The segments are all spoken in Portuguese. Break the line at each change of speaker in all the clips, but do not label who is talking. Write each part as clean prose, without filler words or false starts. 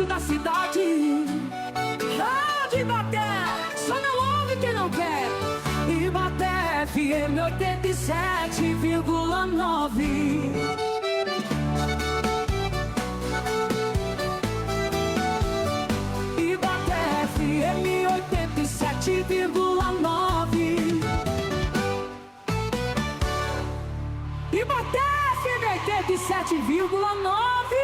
rádio da cidade. Rádio Ibaté, só não ouve quem não quer. Ibaté FM 87,9. Ibaté FM 87,9. Ibaté FM 87,9.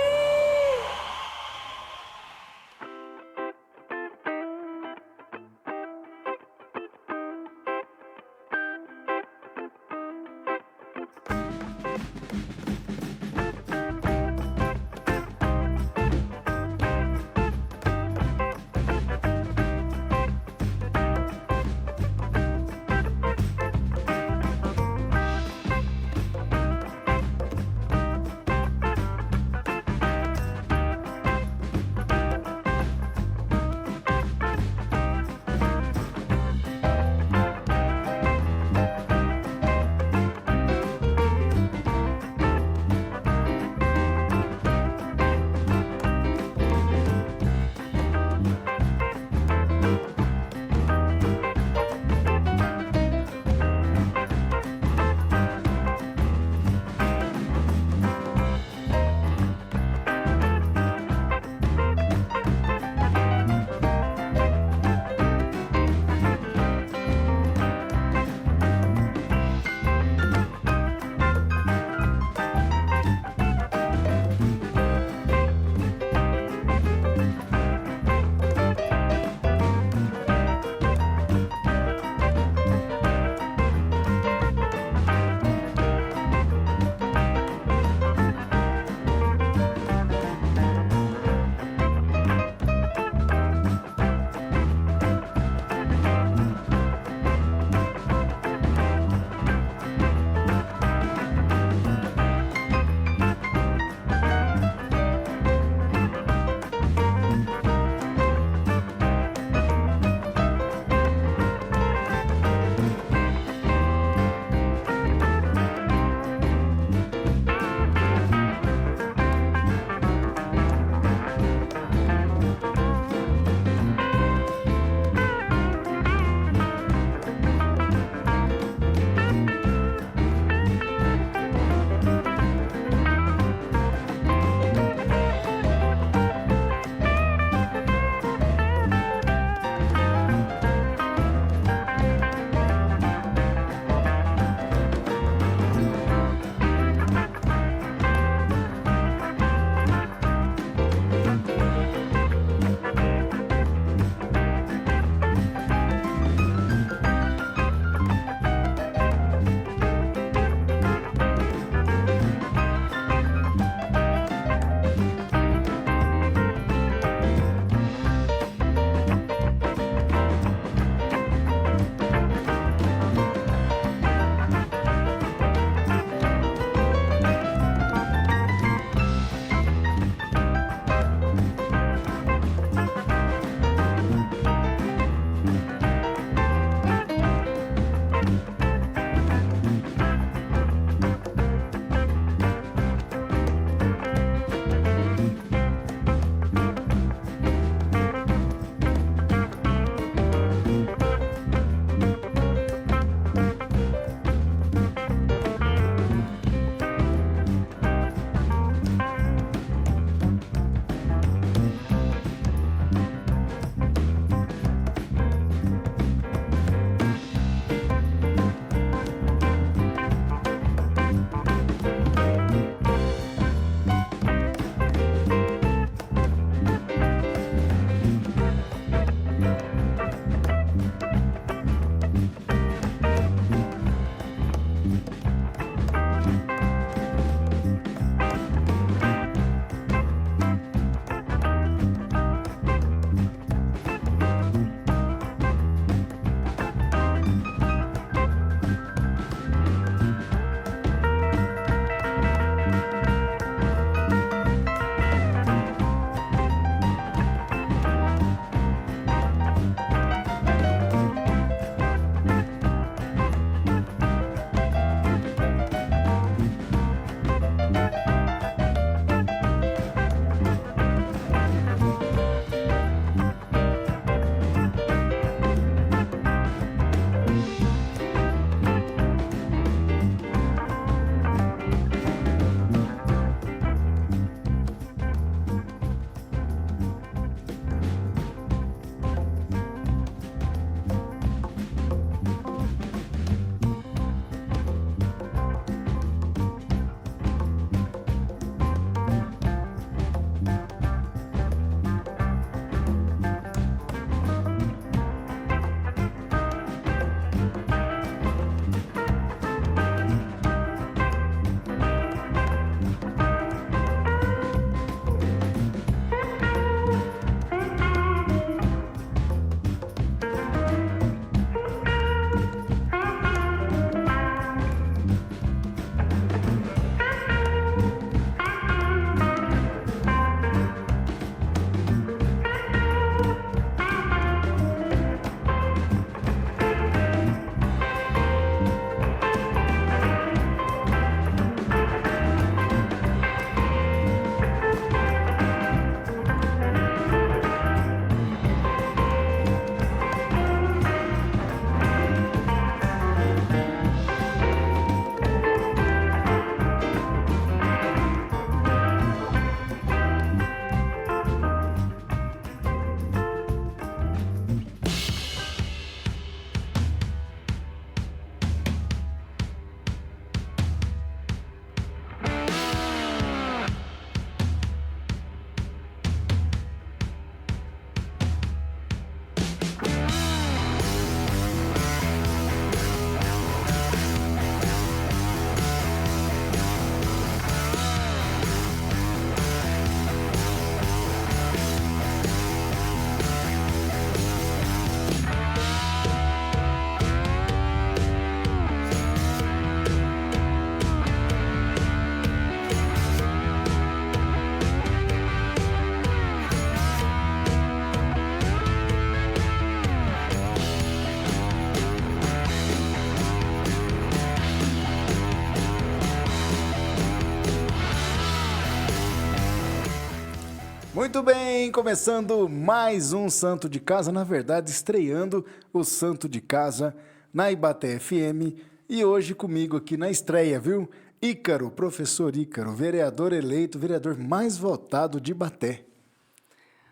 Muito bem, começando mais um Santo de Casa, na verdade estreando o Santo de Casa na Ibaté FM e hoje comigo aqui na estreia, viu? Ícaro, professor Ícaro, vereador eleito, vereador mais votado de Ibaté.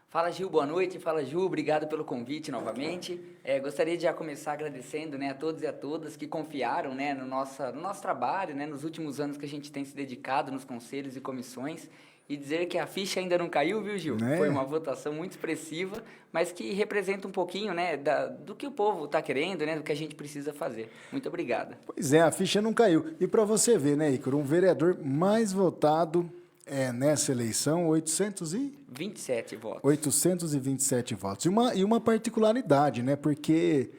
Fala Gil, boa noite. Fala Ju, obrigado pelo convite novamente. Gostaria de já começar agradecendo, né, a todos e a todas que confiaram, né, no nosso trabalho, né, nos últimos anos que a gente tem se dedicado nos conselhos e comissões e dizer que a ficha ainda não caiu, viu Gil?
Né?
Foi uma votação muito expressiva, mas que representa um pouquinho, né, do que o povo está querendo, né, do que a gente precisa fazer. Muito obrigado.
Pois é, a ficha não caiu. E para você ver, né, Ícaro, um vereador mais votado nessa eleição,
27 votos.
827 votos. E uma particularidade, né? Porque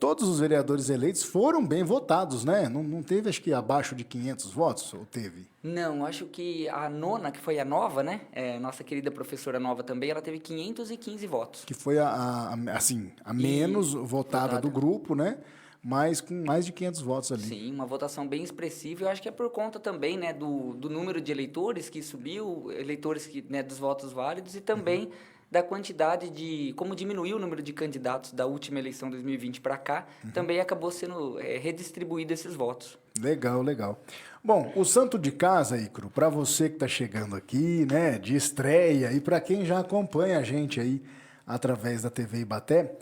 todos os vereadores eleitos foram bem votados, né? Não teve, acho que, abaixo de 500 votos, ou teve?
Não, acho que a nona, que foi a nova, né? Nossa querida professora nova também, ela teve 515 votos.
Que foi a menos votada do grupo, né? Mas com mais de 500 votos ali.
Sim, uma votação bem expressiva. Eu acho que é por conta também, né, do número de eleitores que subiu, eleitores que, né, dos votos válidos e também da quantidade de... Como diminuiu o número de candidatos da última eleição 2020 para cá, também acabou sendo redistribuído esses votos.
Legal, legal. Bom, o Santo de Casa, Ícaro, para você que está chegando aqui, né, de estreia, e para quem já acompanha a gente aí através da TV Ibaté,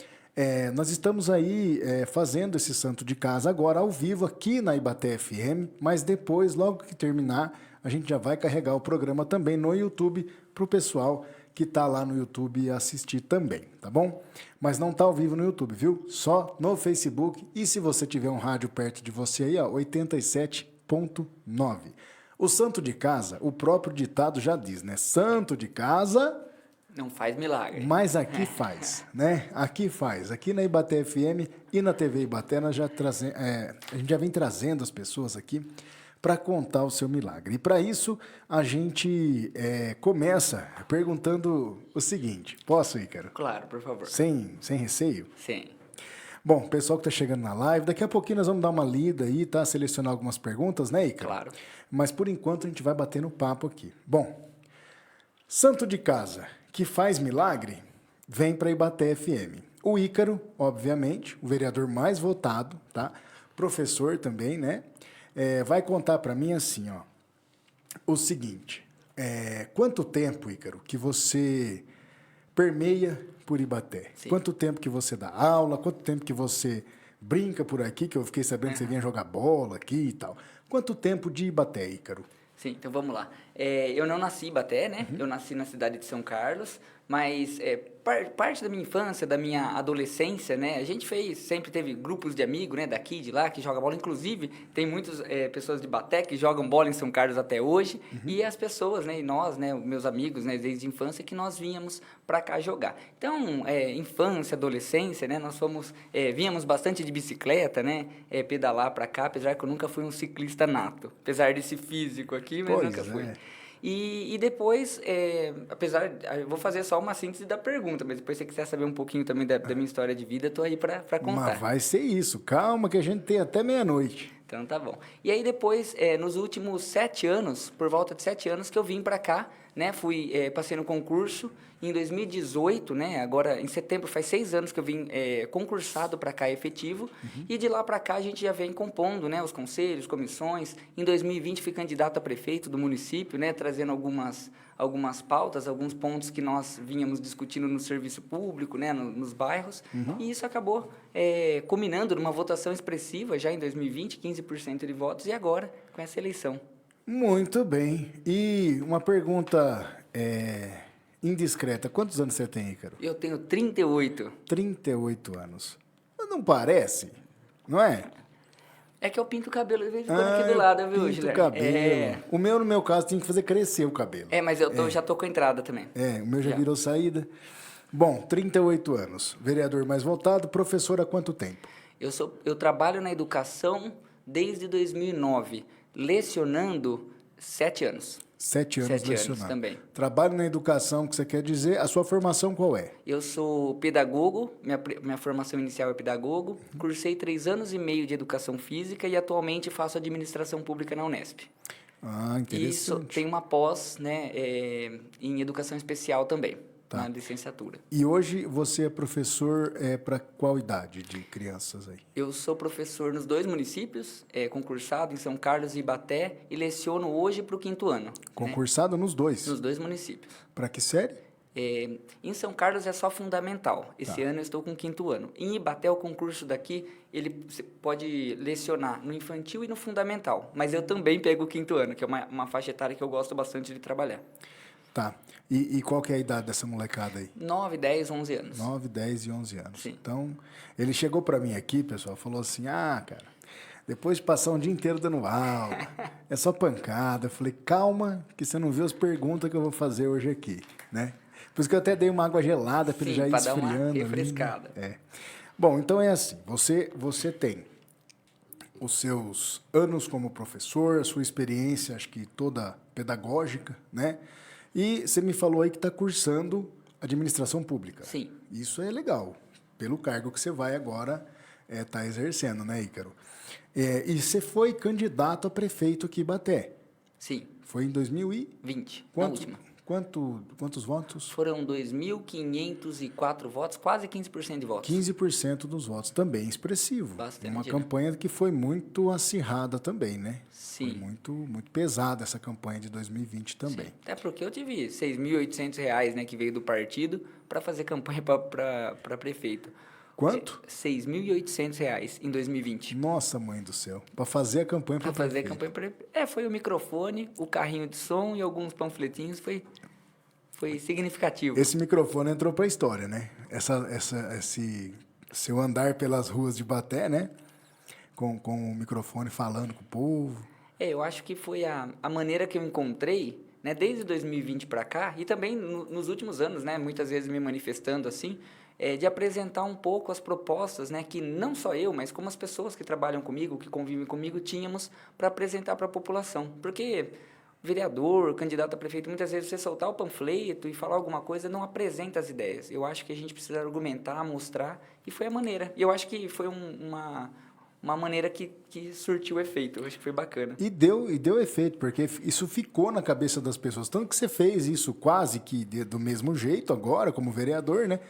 nós estamos aí fazendo esse Santo de Casa agora ao vivo aqui na Ibaté FM, mas depois, logo que terminar, a gente já vai carregar o programa também no YouTube para o pessoal que está lá no YouTube assistir também, tá bom? Mas não está ao vivo no YouTube, viu? Só no Facebook e se você tiver um rádio perto de você aí, ó, 87.9. O Santo de Casa, o próprio ditado já diz, né? Santo de Casa...
Não faz milagre.
Mas aqui faz, né? Aqui faz. Aqui na Ibaté FM e na TV Ibaté, a gente já vem trazendo as pessoas aqui para contar o seu milagre. E para isso, a gente começa perguntando o seguinte. Posso, Ícaro?
Claro, por favor.
Sem receio?
Sim.
Bom, pessoal que está chegando na live, daqui a pouquinho nós vamos dar uma lida aí, tá? Selecionar algumas perguntas, né, Ícaro?
Claro.
Mas por enquanto a gente vai bater no papo aqui. Bom, Santo de Casa que faz milagre, vem para Ibaté FM. O Ícaro, obviamente, o vereador mais votado, tá? Professor também, né? Vai contar para mim assim, ó, o seguinte, quanto tempo, Ícaro, que você permeia por Ibaté?
Sim.
Quanto tempo que você dá aula? Quanto tempo que você brinca por aqui, que eu fiquei sabendo que você vinha jogar bola aqui e tal. Quanto tempo de Ibaté, Ícaro?
Sim, então vamos lá. Eu não nasci em Ibaté, né? Eu nasci na cidade de São Carlos, mas parte da minha infância, da minha adolescência, né? A gente sempre teve grupos de amigos, né? Daqui, de lá, que jogam bola. Inclusive, tem muitas pessoas de Ibaté que jogam bola em São Carlos até hoje. E as pessoas, né? E nós, né? Meus amigos, né? Desde a infância, que nós vínhamos para cá jogar. Então, infância, adolescência, né? Nós vínhamos bastante de bicicleta, né? Pedalar para cá, apesar que eu nunca fui um ciclista nato. Apesar desse físico aqui, mas nunca fui. E depois, eu vou fazer só uma síntese da pergunta, mas depois se você quiser saber um pouquinho também da minha história de vida, estou aí para contar.
Mas vai ser isso, calma que a gente tem até meia-noite.
Então tá bom. E aí depois, nos últimos 7 anos, por volta de 7 anos que eu vim para cá, né, passei no concurso em 2018, né, agora em setembro faz 6 anos que eu vim concursado para cá efetivo, e de lá para cá a gente já vem compondo, né, os conselhos, comissões. Em 2020 fui candidato a prefeito do município, né, trazendo algumas pautas, alguns pontos que nós vínhamos discutindo no serviço público, né, nos bairros, e isso acabou culminando numa votação expressiva já em 2020, 15% de votos, e agora com essa eleição.
Muito bem. E uma pergunta indiscreta. Quantos anos você tem, Ícaro?
Eu tenho 38.
38 anos. Não parece, não é?
É que eu pinto o cabelo de vez em quando aqui do lado, viu,
Pinto o cabelo. O meu, no meu caso, tinha que fazer crescer o cabelo.
Mas já tô com a entrada também.
O meu já virou saída. Bom, 38 anos. Vereador mais votado. Professor há quanto tempo?
Eu trabalho na educação desde 2009, lecionando 7 anos.
7 anos
7
lecionando.
anos também.
Trabalho na educação, que você quer dizer. A sua formação qual é?
Eu sou pedagogo, minha formação inicial é pedagogo. Cursei 3 anos e meio de educação física e atualmente faço administração pública na Unesp.
Ah,
E isso
interessante.
tem uma pós, né, em educação especial também, na licenciatura.
E hoje você é professor para qual idade de crianças aí?
Eu sou professor nos 2 municípios, concursado em São Carlos e Ibaté, e leciono hoje para o 5º ano, né,
Concursado nos dois.
nos 2 municípios.
Para que série?
Em São Carlos é só fundamental. Esse
Tá.
ano eu estou com o 5º ano. Em Ibaté, o concurso daqui, você pode lecionar no infantil e no fundamental. Mas eu também pego o 5º ano, que é uma faixa etária que eu gosto bastante de trabalhar.
Tá. E qual que é a idade dessa molecada aí?
9, 10, 11 anos.
9, 10 e 11 anos.
Sim.
Então, ele chegou para mim aqui, pessoal, falou assim, cara, depois de passar um dia inteiro dando aula, é só pancada. Eu falei, calma, que você não viu as perguntas que eu vou fazer hoje aqui, né? Por isso que eu até dei uma água gelada para ele
Sim,
já ir
pra dar uma
esfriando. ali, né?
refrescada.
Bom, então é assim, você tem os seus anos como professor, a sua experiência, acho que toda pedagógica, né? E você me falou aí que está cursando administração pública.
Sim.
Isso é legal, pelo cargo que você vai agora estar exercendo, né, Ícaro? E você foi candidato a prefeito aqui em Ibaté.
Sim,
Foi em 2000 e...
20, na
Quanto,
última.
quantos votos?
Foram 2.504 votos, quase 15% de votos.
15% dos votos, também expressivo.
Bastante,
Uma
né?
campanha que foi muito acirrada também, né?
Sim.
Foi muito pesada essa campanha de 2020 também.
Sim. Até porque eu tive R$ 6.800, né, que veio do partido, para fazer campanha para prefeito.
Quanto?
R$ 6.800 em 2020.
Nossa, mãe do céu. Para fazer a campanha para
Para fazer a campanha foi o microfone, o carrinho de som e alguns panfletinhos, foi significativo.
Esse microfone entrou para a história, né? Esse seu andar pelas ruas de Baté, né? Com o microfone falando com o povo.
Eu acho que foi a maneira que eu encontrei, né, desde 2020 para cá, e também nos últimos anos, né, muitas vezes me manifestando assim, de apresentar um pouco as propostas, né, que não só eu, mas como as pessoas que trabalham comigo, que convivem comigo, tínhamos para apresentar para a população. Porque vereador, candidato a prefeito, muitas vezes você soltar o panfleto e falar alguma coisa não apresenta as ideias. Eu acho que a gente precisa argumentar, mostrar, e foi a maneira. E eu acho que foi uma maneira que surtiu efeito. Eu acho que foi bacana.
E deu efeito, porque isso ficou na cabeça das pessoas. Tanto que você fez isso quase que do mesmo jeito agora, como vereador, né?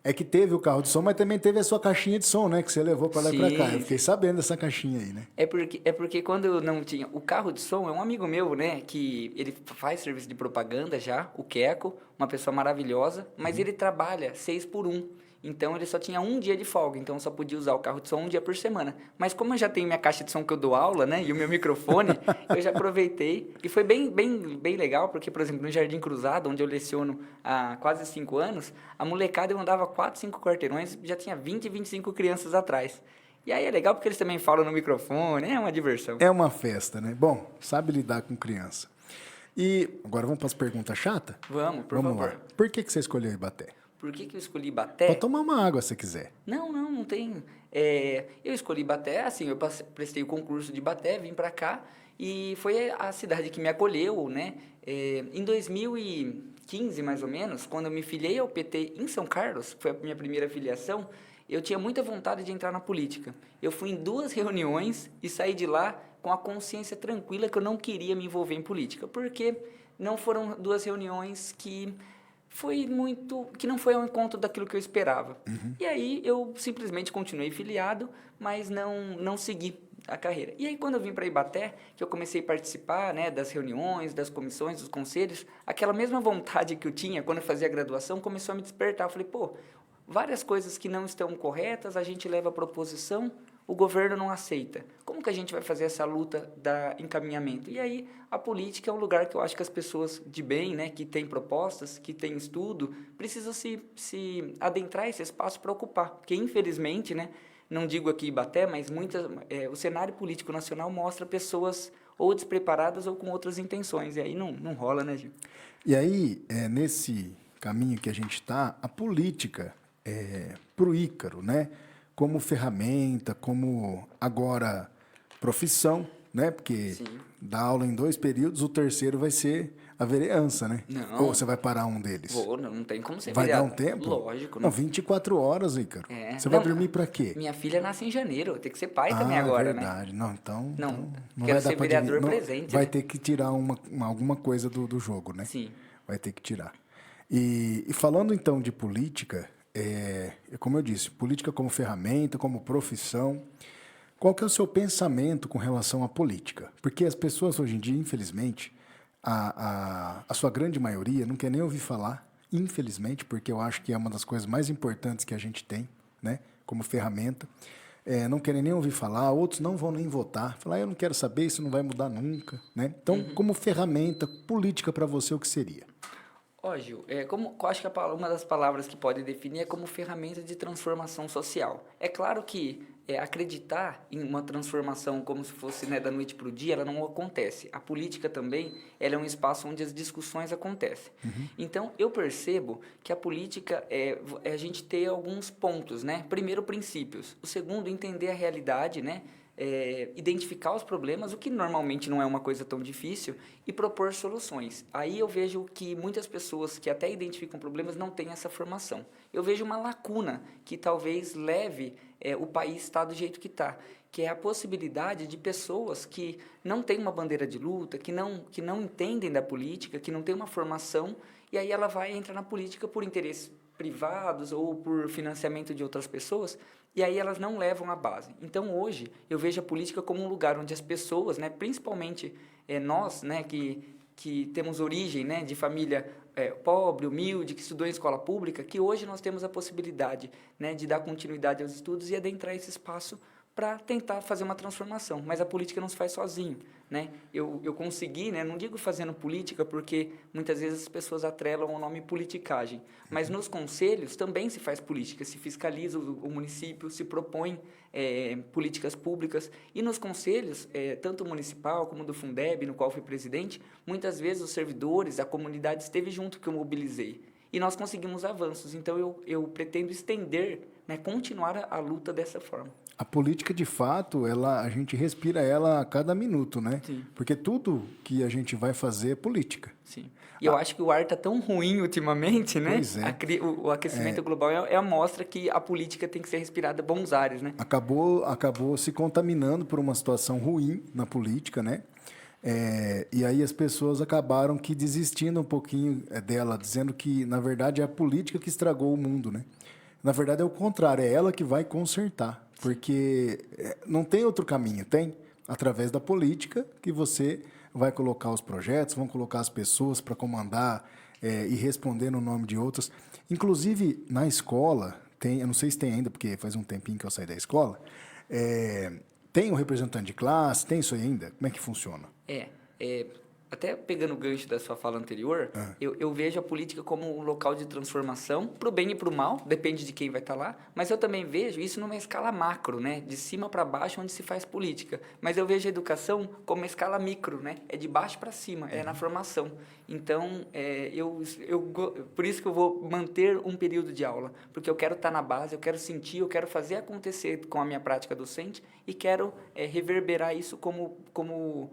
É que teve o carro de som, mas também teve a sua caixinha de som, né? Que você levou para lá e para cá. Eu fiquei sabendo dessa caixinha aí, né?
É porque quando eu não tinha... O carro de som é um amigo meu, né? Que ele faz serviço de propaganda já, o Queco, uma pessoa maravilhosa, mas ele trabalha 6 por 1. Então, ele só tinha um dia de folga, então eu só podia usar o carro de som um dia por semana. Mas como eu já tenho minha caixa de som que eu dou aula, né, e o meu microfone, eu já aproveitei. E foi bem legal, porque, por exemplo, no Jardim Cruzado, onde eu leciono há quase 5 anos, a molecada eu andava 4, 5 quarteirões, já tinha 20, 25 crianças atrás. E aí é legal porque eles também falam no microfone, é uma diversão.
É uma festa, né? Bom, sabe lidar com criança. E agora vamos para as perguntas chatas?
Vamos, por
Vamos
favor.
lá. Por que você escolheu Ibaté?
Por que eu escolhi Ibaté?
Pode tomar uma água se quiser.
Não tem. Eu escolhi Ibaté, assim, eu prestei o concurso de Ibaté, vim para cá e foi a cidade que me acolheu, né? Em 2015, mais ou menos, quando eu me filiei ao PT em São Carlos, foi a minha primeira filiação, eu tinha muita vontade de entrar na política. Eu fui em 2 reuniões e saí de lá com a consciência tranquila que eu não queria me envolver em política, porque não foram 2 reuniões que não foi ao encontro daquilo que eu esperava. E aí eu simplesmente continuei filiado, mas não segui a carreira. E aí quando eu vim para Ibaté, que eu comecei a participar, né, das reuniões, das comissões, dos conselhos, aquela mesma vontade que eu tinha quando eu fazia a graduação começou a me despertar. Eu falei, várias coisas que não estão corretas, a gente leva a proposição, o governo não aceita. Como que a gente vai fazer essa luta da encaminhamento? E aí, a política é um lugar que eu acho que as pessoas de bem, né, que têm propostas, que têm estudo, precisam se adentrar esse espaço para ocupar. Porque, infelizmente, né, não digo aqui Ibaté, mas o cenário político nacional mostra pessoas ou despreparadas ou com outras intenções. E aí não rola, né, Gil?
E aí, nesse caminho que a gente está, a política para o Ícaro, né? Como ferramenta, como agora profissão, né? Porque
Sim.
dá aula em 2 períodos, o terceiro vai ser a vereança, né?
Não.
Ou você vai parar um deles?
Vou, não tem como ser
Vai dar
vereador.
um tempo?
Lógico.
Não, 24 horas, Ícaro.
É.
Você vai
Não,
dormir pra quê?
Minha filha nasce em janeiro, tem que ser pai também agora, né?
Verdade. Não, então...
Não,
então
quero
vai dar
ser
pra
vereador
não,
presente,
vai
né?
ter que tirar alguma coisa do jogo, né?
Sim.
Vai ter que tirar. E falando então de política, como eu disse, política como ferramenta, como profissão, qual que é o seu pensamento com relação à política? Porque as pessoas hoje em dia, infelizmente, a sua grande maioria não quer nem ouvir falar, infelizmente, porque eu acho que é uma das coisas mais importantes que a gente tem, né, como ferramenta. Não querem nem ouvir falar, outros não vão nem votar. Falar, eu não quero saber, isso não vai mudar nunca, né? Então, como ferramenta política para você, o que seria?
Ó, Gil, eu acho que uma das palavras que pode definir é como ferramenta de transformação social. É claro que acreditar em uma transformação como se fosse, né, da noite para o dia, ela não acontece. A política também, ela é um espaço onde as discussões acontecem. Então, eu percebo que a política é a gente ter alguns pontos, né? Primeiro, princípios. O segundo, entender a realidade, né? Identificar os problemas, o que normalmente não é uma coisa tão difícil, e propor soluções. Aí eu vejo que muitas pessoas que até identificam problemas não têm essa formação. Eu vejo uma lacuna que talvez leve o país a estar do jeito que está, que é a possibilidade de pessoas que não têm uma bandeira de luta, que não entendem da política, que não têm uma formação, e aí ela vai entrar na política por interesses privados ou por financiamento de outras pessoas, e aí elas não levam a base. Então, hoje, eu vejo a política como um lugar onde as pessoas, né, principalmente nós, né, que temos origem, né, de família pobre, humilde, que estudou em escola pública, que hoje nós temos a possibilidade, né, de dar continuidade aos estudos e adentrar esse espaço para tentar fazer uma transformação. Mas a política não se faz sozinho, né? Eu consegui, né? Não digo fazendo política, porque muitas vezes as pessoas atrelam o nome politicagem, mas nos conselhos também se faz política, se fiscaliza o município, se propõe políticas públicas, e nos conselhos, tanto municipal como do Fundeb, no qual fui presidente, muitas vezes os servidores, a comunidade esteve junto que eu mobilizei, e nós conseguimos avanços. Então, eu pretendo estender, né, continuar a luta dessa forma.
A política, de fato, a gente respira ela a cada minuto, né?
Sim.
Porque tudo que a gente vai fazer é política.
Sim. E eu acho que o ar está tão ruim ultimamente, né?
Pois é.
O aquecimento global é a mostra que a política tem que ser respirada bons ares, né?
Acabou se contaminando por uma situação ruim na política, né? E aí as pessoas acabaram que desistindo um pouquinho dela, dizendo que, na verdade, é a política que estragou o mundo, né? Na verdade, é o contrário, é ela que vai consertar. Porque não tem outro caminho, tem? Através da política que você vai colocar os projetos, vão colocar as pessoas para comandar e responder no nome de outras. Inclusive, na escola, eu não sei se tem ainda, porque faz um tempinho que eu saí da escola, tem um representante de classe, tem isso aí ainda? Como é que funciona?
Até pegando o gancho da sua fala anterior, eu vejo a política como um local de transformação, para o bem e para o mal, depende de quem vai estar lá, mas eu também vejo isso numa escala macro, né? De cima para baixo, onde se faz política. Mas eu vejo a educação como uma escala micro, né? É de baixo para cima, é na formação. Então, por isso que eu vou manter um período de aula, porque eu quero estar na base, eu quero sentir, eu quero fazer acontecer com a minha prática docente e quero reverberar isso como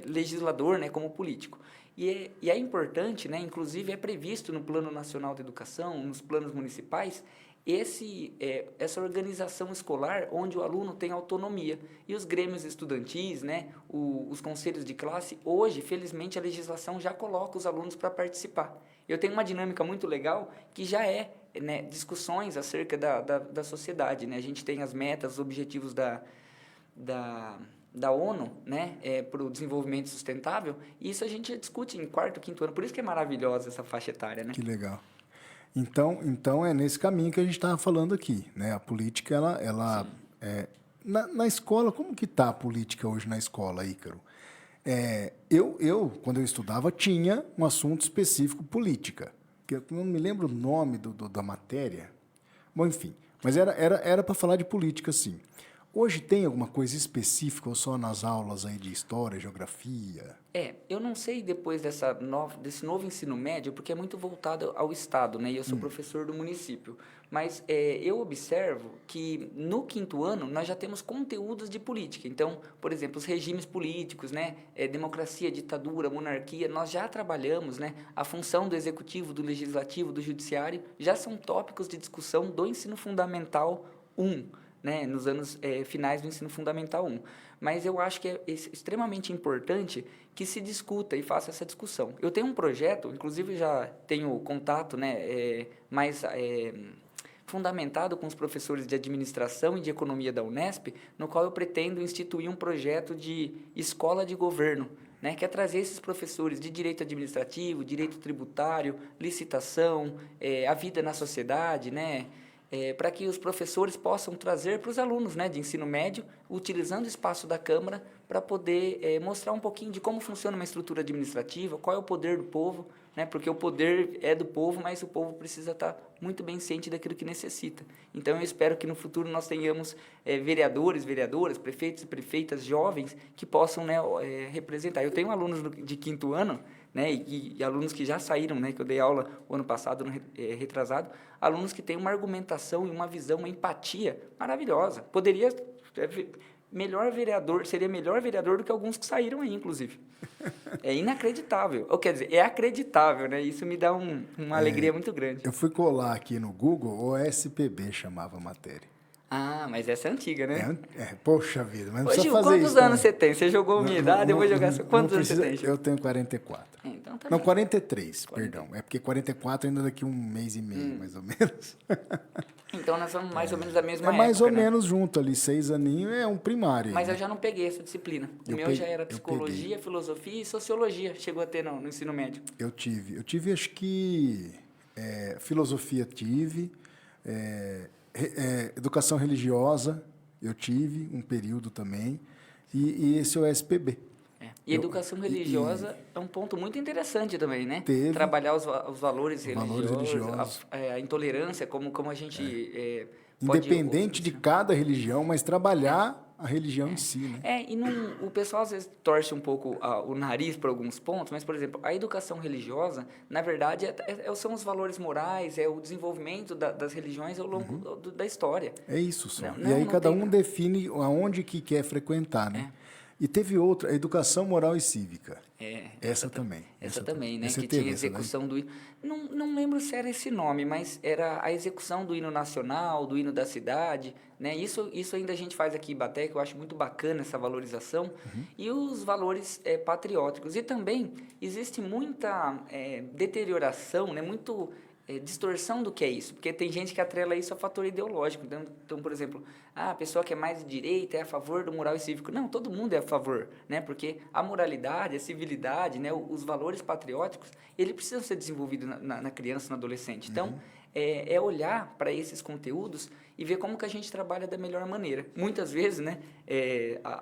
legislador, né, como político. E é importante, né, inclusive é previsto no Plano Nacional de Educação, nos planos municipais, essa organização escolar onde o aluno tem autonomia. E os grêmios estudantis, né, os conselhos de classe, hoje, felizmente, a legislação já coloca os alunos para participar. Eu tenho uma dinâmica muito legal que já né, discussões acerca da sociedade. Né? A gente tem as metas, os objetivos da ONU, né, para o desenvolvimento sustentável, e isso a gente discute em quarto, quinto ano, por isso que é maravilhosa essa faixa etária, né?
Que legal. Então é nesse caminho que a gente estava falando aqui, né? A política, ela na escola, como que está a política hoje na escola, Ícaro? Quando eu estudava, tinha um assunto específico, política, que eu não me lembro o nome da matéria. Bom, enfim, mas era para falar de política, sim. Hoje tem alguma coisa específica ou só nas aulas aí de história, geografia?
Eu não sei depois desse novo ensino médio, porque é muito voltado ao Estado, né? E eu sou professor do município. Mas eu observo que no 5º ano nós já temos conteúdos de política. Então, por exemplo, os regimes políticos, né? Democracia, ditadura, monarquia, nós já trabalhamos, né? A função do executivo, do legislativo, do judiciário, já são tópicos de discussão do ensino fundamental 1. Né, nos anos finais do ensino fundamental 1. Mas eu acho que é extremamente importante que se discuta e faça essa discussão. Eu tenho um projeto, inclusive já tenho contato, né, mais fundamentado com os professores de administração e de economia da Unesp, no qual eu pretendo instituir um projeto de escola de governo, né, que é trazer esses professores de direito administrativo, direito tributário, licitação, a vida na sociedade, né, para que os professores possam trazer para os alunos, né, de ensino médio, utilizando o espaço da Câmara, para poder mostrar um pouquinho de como funciona uma estrutura administrativa, qual é o poder do povo, né, porque o poder é do povo, mas o povo precisa estar muito bem ciente daquilo que necessita. Então, eu espero que no futuro nós tenhamos vereadores, vereadoras, prefeitos e prefeitas jovens que possam, né, representar. Eu tenho alunos de 5º ano, né, e alunos que já saíram, né, que eu dei aula o ano passado, retrasado, alunos que têm uma argumentação e uma visão, uma empatia maravilhosa. Poderia seria melhor vereador do que alguns que saíram aí, inclusive. É inacreditável. Ou quer dizer, é acreditável, né? Isso me dá uma alegria muito grande.
Eu fui colar aqui no Google, OSPB chamava a matéria.
Ah, mas essa é antiga, né?
Poxa vida, mas não
Ô,
precisa
Gil,
fazer
quantos
isso.
anos você tem? Você jogou a minha idade, eu vou jogar... Quantos anos você tem, Gil?
Eu tenho 44.
Então tá
Não,
bem.
43, perdão. É porque 44 ainda daqui um mês e meio, mais ou menos.
Então nós somos mais ou menos da mesma
É
época,
mais ou
né?
menos junto ali, 6 aninhos é um primário.
Mas
né?
eu já não peguei essa disciplina. O
Eu
meu
peguei-
já era
eu
psicologia, filosofia e sociologia. Chegou a ter no ensino médio.
Eu tive acho que filosofia tive, educação religiosa eu tive um período também, e esse OSPB.
E educação religiosa é um ponto muito interessante também, né?
Teve.
Trabalhar os valores
Valores
religiosos,
religiosos.
a intolerância, como a gente pode...
Independente de cada religião, mas trabalhar a religião em si, né?
O pessoal às vezes torce um pouco o nariz para alguns pontos, mas, por exemplo, a educação religiosa, na verdade, são os valores morais, é o desenvolvimento das religiões ao longo da história.
É isso só.
Não,
E aí
não
cada
tem-
um define aonde que quer frequentar, né? E teve outra, a educação moral e cívica. Essa também.
Essa também, né?
Você
Que
teve
tinha
essa, né?
execução do hino. Não lembro se era esse nome, mas era a execução do hino nacional, do hino da cidade, né? Isso ainda a gente faz aqui em Ibaté, que eu acho muito bacana essa valorização. E os valores patrióticos. E também existe muita deterioração, né? Muito distorção do que é isso, porque tem gente que atrela isso a fator ideológico. Então, por exemplo, a pessoa que é mais de direita é a favor do moral e cívico. Não, todo mundo é a favor, né? Porque a moralidade, a civilidade, né? Os valores patrióticos, eles precisam ser desenvolvidos na criança, no adolescente. Então, é olhar para esses conteúdos e ver como que a gente trabalha da melhor maneira. Muitas vezes, né,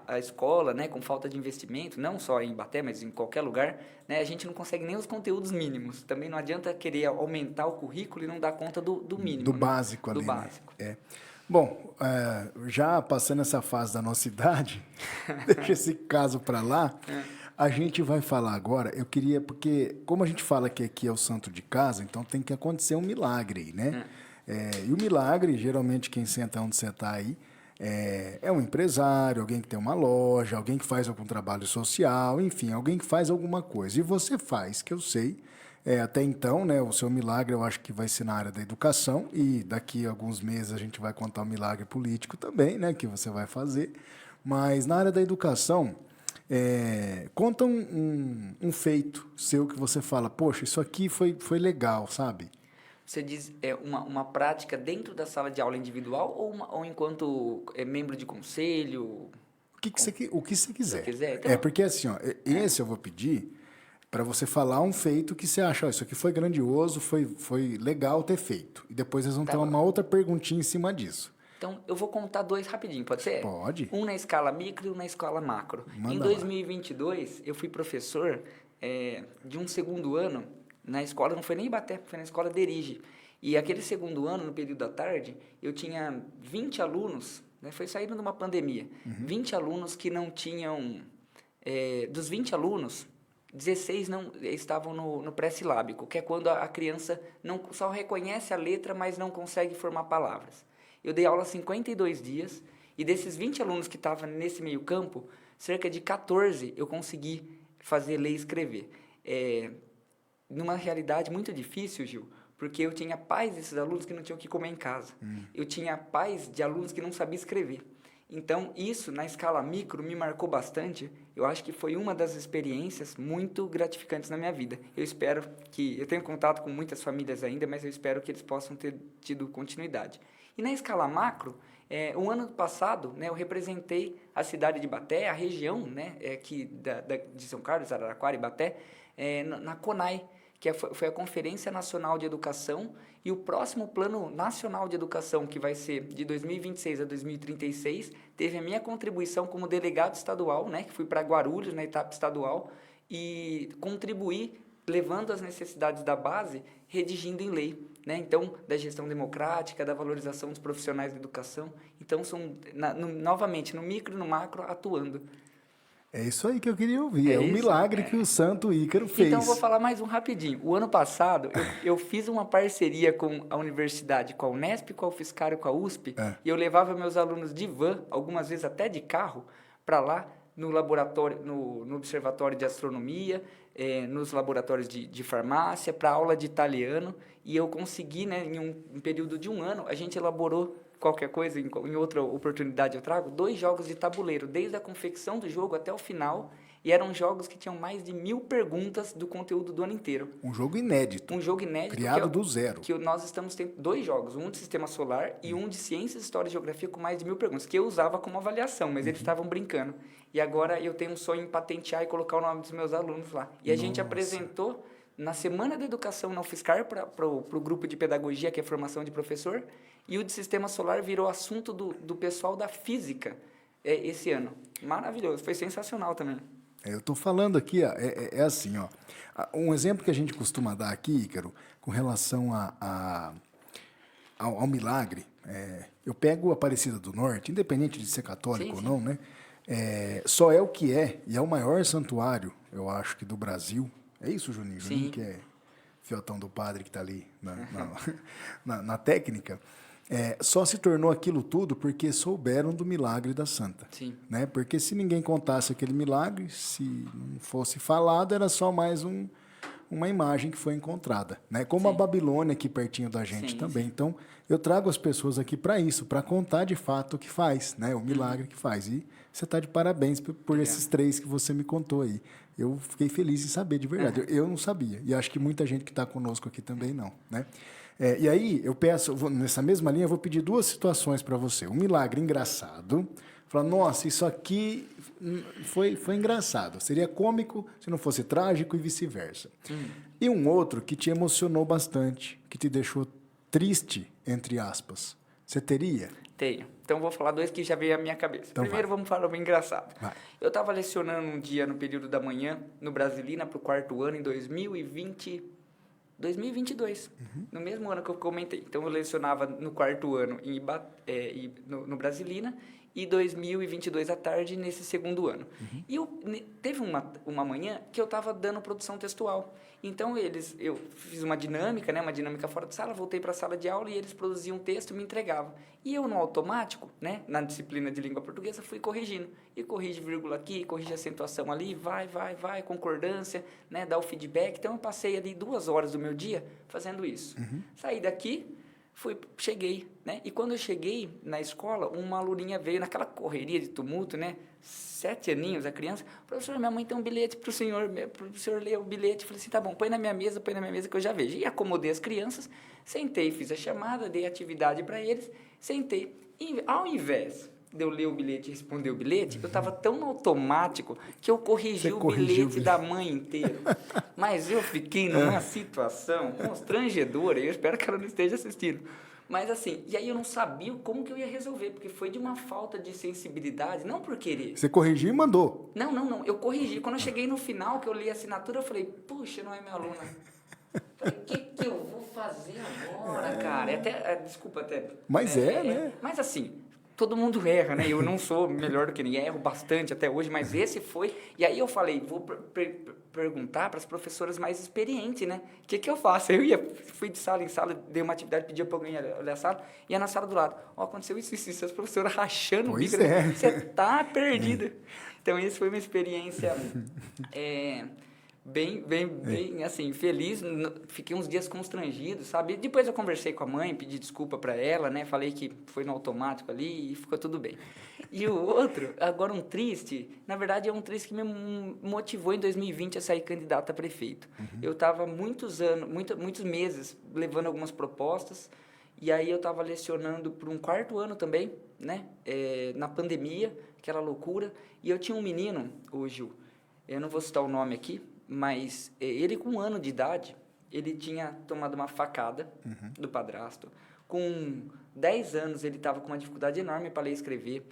a escola, né, com falta de investimento, não só em Ibaté, mas em qualquer lugar, né, a gente não consegue nem os conteúdos mínimos. Também não adianta querer aumentar o currículo e não dar conta do mínimo.
Do
né?
básico ali,
Do
né?
básico.
Bom, já passando essa fase da nossa idade, deixa esse caso para lá, a gente vai falar agora, eu queria, porque como a gente fala que aqui é o santo de casa, então tem que acontecer um milagre, né? E o milagre, geralmente quem senta onde você está aí, é um empresário, alguém que tem uma loja, alguém que faz algum trabalho social, enfim, alguém que faz alguma coisa. E você faz, que eu sei, até então, né, o seu milagre eu acho que vai ser na área da educação, e daqui a alguns meses a gente vai contar o milagre político também, né, que você vai fazer. Mas na área da educação, conta um feito seu que você fala, poxa, isso aqui foi legal, sabe?
Você diz uma prática dentro da sala de aula individual ou enquanto membro de conselho?
O que você quiser.
quiser, então.
Porque assim, ó, esse eu vou pedir para você falar um feito que você acha, ó, isso aqui foi grandioso, foi legal ter feito. E depois eles vão ter
bom.
uma outra perguntinha em cima disso.
Então, eu vou contar 2 rapidinho, pode ser?
Pode.
Um na escala micro e um na escala macro.
Manda
Em
lá.
2022, eu fui professor de um 2º ano na escola, não foi nem Ibaté, foi na escola Derige. E aquele 2º ano, no período da tarde, eu tinha 20 alunos né? Foi saindo de uma pandemia. 20 alunos que não tinham... dos 20 alunos, 16 não estavam no pré-silábico, que é quando a criança não só reconhece a letra, mas não consegue formar palavras. Eu dei aula 52 dias, e desses 20 alunos que estavam nesse meio campo, cerca de 14 eu consegui fazer ler e escrever. Numa realidade muito difícil, Gil, porque eu tinha pais desses alunos que não tinham o que comer em casa. Eu tinha pais de alunos que não sabiam escrever. Então, isso, na escala micro, me marcou bastante. Eu acho que foi uma das experiências muito gratificantes na minha vida. Eu espero que... Eu tenho contato com muitas famílias ainda, mas eu espero que eles possam ter tido continuidade. E na escala macro, o ano passado, né, eu representei a cidade de Ibaté, a região, né, aqui de São Carlos, Araraquara e Ibaté, na CONAI, que foi a Conferência Nacional de Educação, e o próximo Plano Nacional de Educação, que vai ser de 2026 a 2036, teve a minha contribuição como delegado estadual, né, que fui para Guarulhos, na etapa estadual, e contribuí levando as necessidades da base, redigindo em lei, né? Então, da gestão democrática, da valorização dos profissionais da educação. Então, novamente, no micro e no macro, atuando.
É isso aí que eu queria ouvir. É o
isso?
milagre que o Santo Ícaro fez.
Então, eu vou falar mais um rapidinho. O ano passado, eu fiz uma parceria com a universidade, com a Unesp, com a UFSCar e com a USP, e eu levava meus alunos de van, algumas vezes até de carro, para lá, no laboratório, no observatório de astronomia, nos laboratórios de farmácia, para aula de italiano, e eu consegui, né, em um período de 1 ano, a gente elaborou qualquer coisa, em outra oportunidade eu trago, 2 jogos de tabuleiro, desde a confecção do jogo até o final, e eram jogos que tinham mais de 1000 perguntas do conteúdo do ano inteiro.
Um jogo inédito.
Um jogo inédito.
Criado do zero.
Que nós estamos tendo 2 jogos, um de Sistema Solar e um de Ciências, História e Geografia com mais de 1000 perguntas, que eu usava como avaliação, mas eles estavam brincando. E agora eu tenho um sonho em patentear e colocar o nome dos meus alunos lá. E a gente apresentou na Semana da Educação na UFSCar para o grupo de pedagogia, que é formação de professor, e o de Sistema Solar virou assunto do pessoal da física esse ano. Maravilhoso, foi sensacional também.
Eu estou falando aqui, ó, assim, ó. Um exemplo que a gente costuma dar aqui, Ícaro, com relação ao milagre, eu pego a Aparecida do Norte, independente de ser católico ou não, né? Só é o que é, e é o maior santuário, eu acho que do Brasil. É isso, Juninho?
Sim.
Juninho, que é fiotão do padre que está ali na técnica. Só se tornou aquilo tudo porque souberam do milagre da Santa.
Sim.
Né? Porque se ninguém contasse aquele milagre, se não fosse falado, era só mais uma imagem que foi encontrada. Né? Como a Babilônia aqui pertinho da gente também. Sim. Então, eu trago as pessoas aqui para isso, para contar de fato o que faz, né? O milagre que faz. E você está de parabéns por esses 3 que você me contou aí. Eu fiquei feliz em saber, de verdade. Eu não sabia. E acho que muita gente que está conosco aqui também não. Né? E aí, eu peço, nessa mesma linha, eu vou pedir 2 situações para você. Um milagre engraçado. Falar, nossa, isso aqui foi engraçado. Seria cômico se não fosse trágico e vice-versa. E um outro que te emocionou bastante, que te deixou triste, entre aspas. Você teria?
Tenho. Então, vou falar 2 que já veio à minha cabeça.
Então
Primeiro, vamos falar um engraçado.
Vai.
Eu estava lecionando um dia no período da manhã, no Brasilina, para o 4º ano, em 2022, no mesmo ano que eu comentei. Então, eu lecionava no 4º ano no Brasilina e 2022 à tarde nesse 2º ano. E teve uma manhã que eu estava dando produção textual. Então, eu fiz uma dinâmica, né, uma dinâmica fora de sala, voltei para a sala de aula e eles produziam um texto e me entregavam. E eu, no automático, né, na disciplina de língua portuguesa, fui corrigindo. E corrige vírgula aqui, corrige acentuação ali, vai, concordância, né, dá o feedback. Então, eu passei ali 2 horas do meu dia fazendo isso. Saí daqui, cheguei, né? E quando eu cheguei na escola, uma aluninha veio naquela correria de tumulto, né? 7 aninhos, a criança. Professor, minha mãe tem um bilhete para o senhor ler o bilhete. Falei assim, tá bom, põe na minha mesa que eu já vejo. E acomodei as crianças, sentei, fiz a chamada, dei atividade para eles, sentei. E ao invés de eu ler o bilhete e responder o bilhete, eu estava tão no automático que eu corrigi o bilhete da mãe inteiro. Mas eu fiquei numa situação constrangedora, e eu espero que ela não esteja assistindo. Mas assim, e aí eu não sabia como que eu ia resolver, porque foi de uma falta de sensibilidade, não por querer.
Você corrigiu e mandou?
Não, eu corrigi. Quando eu cheguei no final, que eu li a assinatura, eu falei, puxa, não é minha aluna. Falei, o que eu vou fazer agora, cara? Desculpa até.
Mas né?
Mas assim, todo mundo erra, né? Eu não sou melhor do que ninguém, erro bastante até hoje, mas esse foi. E aí eu falei, vou perguntar para as professoras mais experientes, né? O que eu faço? Fui de sala em sala, dei uma atividade, pedi para alguém olhar a sala, ia na sala do lado. Ó, aconteceu isso, as professoras rachando o bico.
É.
Você tá perdida. Então, essa foi uma experiência bem, assim, feliz. Fiquei uns dias constrangido, sabe? Depois eu conversei com a mãe, pedi desculpa para ela, né? Falei que foi no automático ali e ficou tudo bem. E o outro, agora um triste, na verdade é um triste que me motivou em 2020 a sair candidato a prefeito. Eu estava muitos meses levando algumas propostas, e aí eu estava lecionando por um 4º ano também, né? Na pandemia, aquela loucura. E eu tinha um menino, o Gil, eu não vou citar o nome aqui, mas ele com 1 ano de idade, ele tinha tomado uma facada do padrasto. Com 10 anos, ele estava com uma dificuldade enorme para ler e escrever.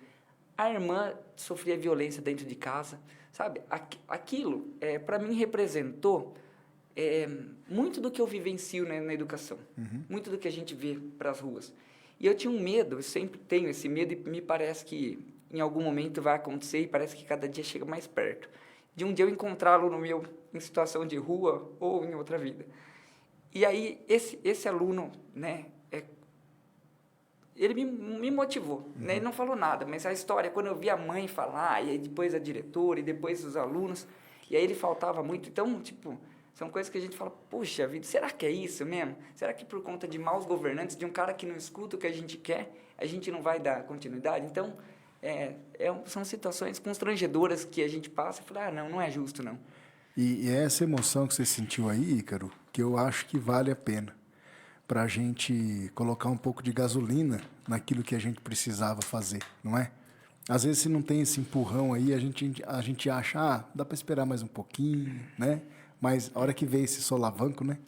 A irmã sofria violência dentro de casa, sabe? Aquilo, para mim, representou muito do que eu vivencio, né, na educação. Muito do que a gente vê para as ruas. E eu tinha um medo, eu sempre tenho esse medo, e me parece que em algum momento vai acontecer, e parece que cada dia chega mais perto. De um dia eu encontrá-lo em situação de rua ou em outra vida. E aí, esse aluno, né, ele me motivou, né? Ele não falou nada, mas a história, quando eu vi a mãe falar, e aí depois a diretora, e depois os alunos, e aí ele faltava muito. Então, tipo, são coisas que a gente fala, puxa vida, será que é isso mesmo? Será que por conta de maus governantes, de um cara que não escuta o que a gente quer, a gente não vai dar continuidade? Então, são situações constrangedoras que a gente passa e fala, não é justo, não.
E é essa emoção que você sentiu aí, Ícaro, que eu acho que vale a pena para a gente colocar um pouco de gasolina naquilo que a gente precisava fazer, não é? Às vezes, se não tem esse empurrão aí, a gente acha, dá para esperar mais um pouquinho, né? Mas a hora que vem esse solavanco, né?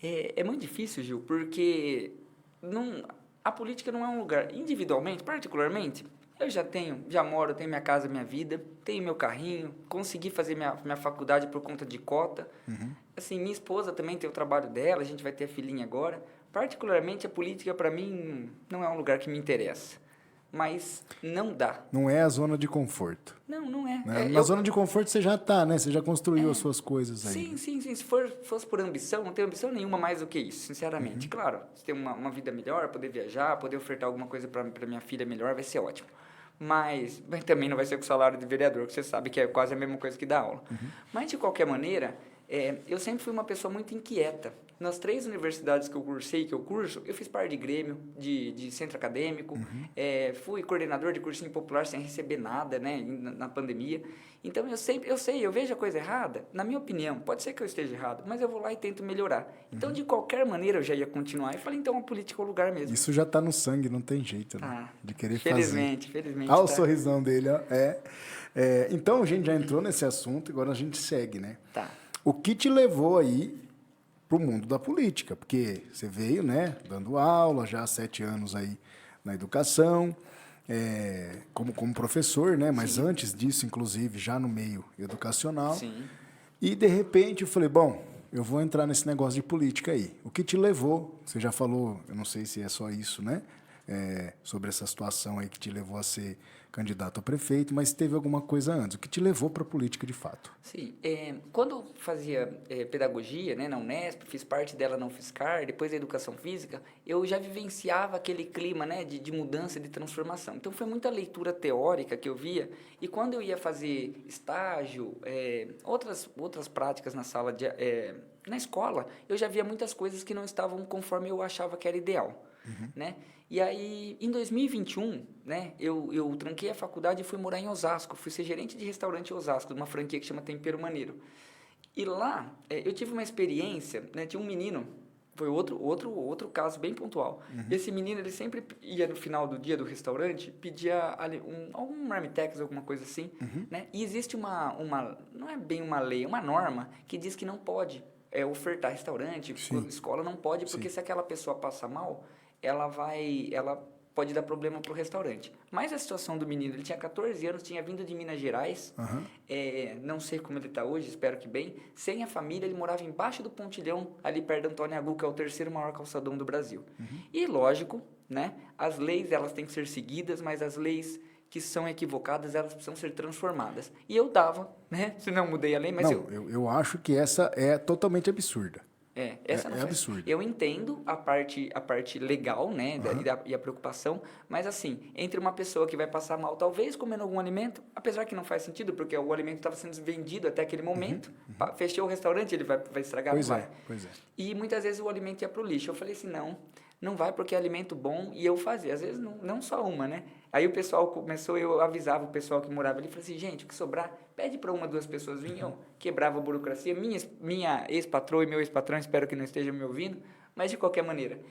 É muito difícil, Gil, porque a política não é um lugar, individualmente, particularmente, eu já moro, tenho minha casa, minha vida, tenho meu carrinho, consegui fazer minha faculdade por conta de cota. Assim, minha esposa também tem o trabalho dela, a gente vai ter a filhinha agora. Particularmente, a política, para mim, não é um lugar que me interessa. Mas não dá.
Não é a zona de conforto.
Não é.
Né? Na zona de conforto você já está, né? Você já construiu as suas coisas aí.
Sim. Se fosse por ambição, não tenho ambição nenhuma mais do que isso, sinceramente. Claro, se ter uma vida melhor, poder viajar, poder ofertar alguma coisa para minha filha melhor, vai ser ótimo. Mas também não vai ser com o salário de vereador, que você sabe que é quase a mesma coisa que dar aula. Mas, de qualquer maneira, eu sempre fui uma pessoa muito inquieta. Nas 3 universidades que eu cursei, que eu curso, eu fiz parte de grêmio, de centro acadêmico, fui coordenador de cursinho popular sem receber nada, né, na pandemia. Então, eu vejo a coisa errada, na minha opinião, pode ser que eu esteja errado, mas eu vou lá e tento melhorar. Então, de qualquer maneira, eu já ia continuar. E falei, então, a política é o lugar mesmo.
Isso já está no sangue, não tem jeito, né? De querer fazer.
Felizmente.
Olha o sorrisão dele, ó. Então, a gente já entrou nesse assunto, agora a gente segue, né?
Tá.
O que te levou aí para o mundo da política? Porque você veio, né, dando aula já há 7 anos aí na educação, como professor, né? Mas antes disso, inclusive, já no meio educacional.
Sim.
E, de repente, eu falei, bom, eu vou entrar nesse negócio de política aí. O que te levou? Você já falou, eu não sei se é só isso, né? Sobre essa situação aí que te levou a ser candidato a prefeito, mas teve alguma coisa antes. O que te levou para a política de fato?
Sim. Quando eu fazia pedagogia, né, na Unesp, fiz parte dela na UFSCar, depois da educação física, eu já vivenciava aquele clima, né, de mudança, de transformação. Então, foi muita leitura teórica que eu via, e quando eu ia fazer estágio, outras práticas na sala, na escola, eu já via muitas coisas que não estavam conforme eu achava que era ideal, né? E aí, em 2021, né, eu tranquei a faculdade e fui morar em Osasco. Fui ser gerente de restaurante em Osasco, de uma franquia que chama Tempero Maneiro. E lá, eu tive uma experiência, né, tinha um menino, foi outro caso bem pontual. Esse menino, ele sempre ia no final do dia do restaurante, pedia ali algum marmitex, alguma coisa assim, né? E existe não é bem uma lei, é uma norma que diz que não pode ofertar restaurante, escola não pode, porque se aquela pessoa passa mal, ela pode dar problema para o restaurante. Mas a situação do menino, ele tinha 14 anos, tinha vindo de Minas Gerais, não sei como ele está hoje, espero que bem, sem a família, ele morava embaixo do pontilhão, ali perto do Antônio Agu, que é o terceiro maior calçadão do Brasil. E lógico, né, as leis elas têm que ser seguidas, mas as leis que são equivocadas, elas precisam ser transformadas. E eu dava, né, se não mudei a lei, mas
Não, eu acho que essa é totalmente absurda.
Essa não
é
faz.
absurdo.
Eu entendo a parte legal, né, e a preocupação, mas assim, entre uma pessoa que vai passar mal, talvez comendo algum alimento, apesar que não faz sentido, porque o alimento estava sendo vendido até aquele momento, fechou o restaurante, ele vai estragar,
Pois
não
é,
vai.
pois é.
E muitas vezes o alimento ia para o lixo. Eu falei assim, não vai porque é alimento bom, e eu fazia, às vezes não só uma, né? Aí o pessoal começou, eu avisava o pessoal que morava ali, falei assim, gente, o que sobrar, pede para uma, duas pessoas virem, eu quebrava a burocracia, minha ex-patroa e meu ex-patrão, espero que não estejam me ouvindo, mas de qualquer maneira.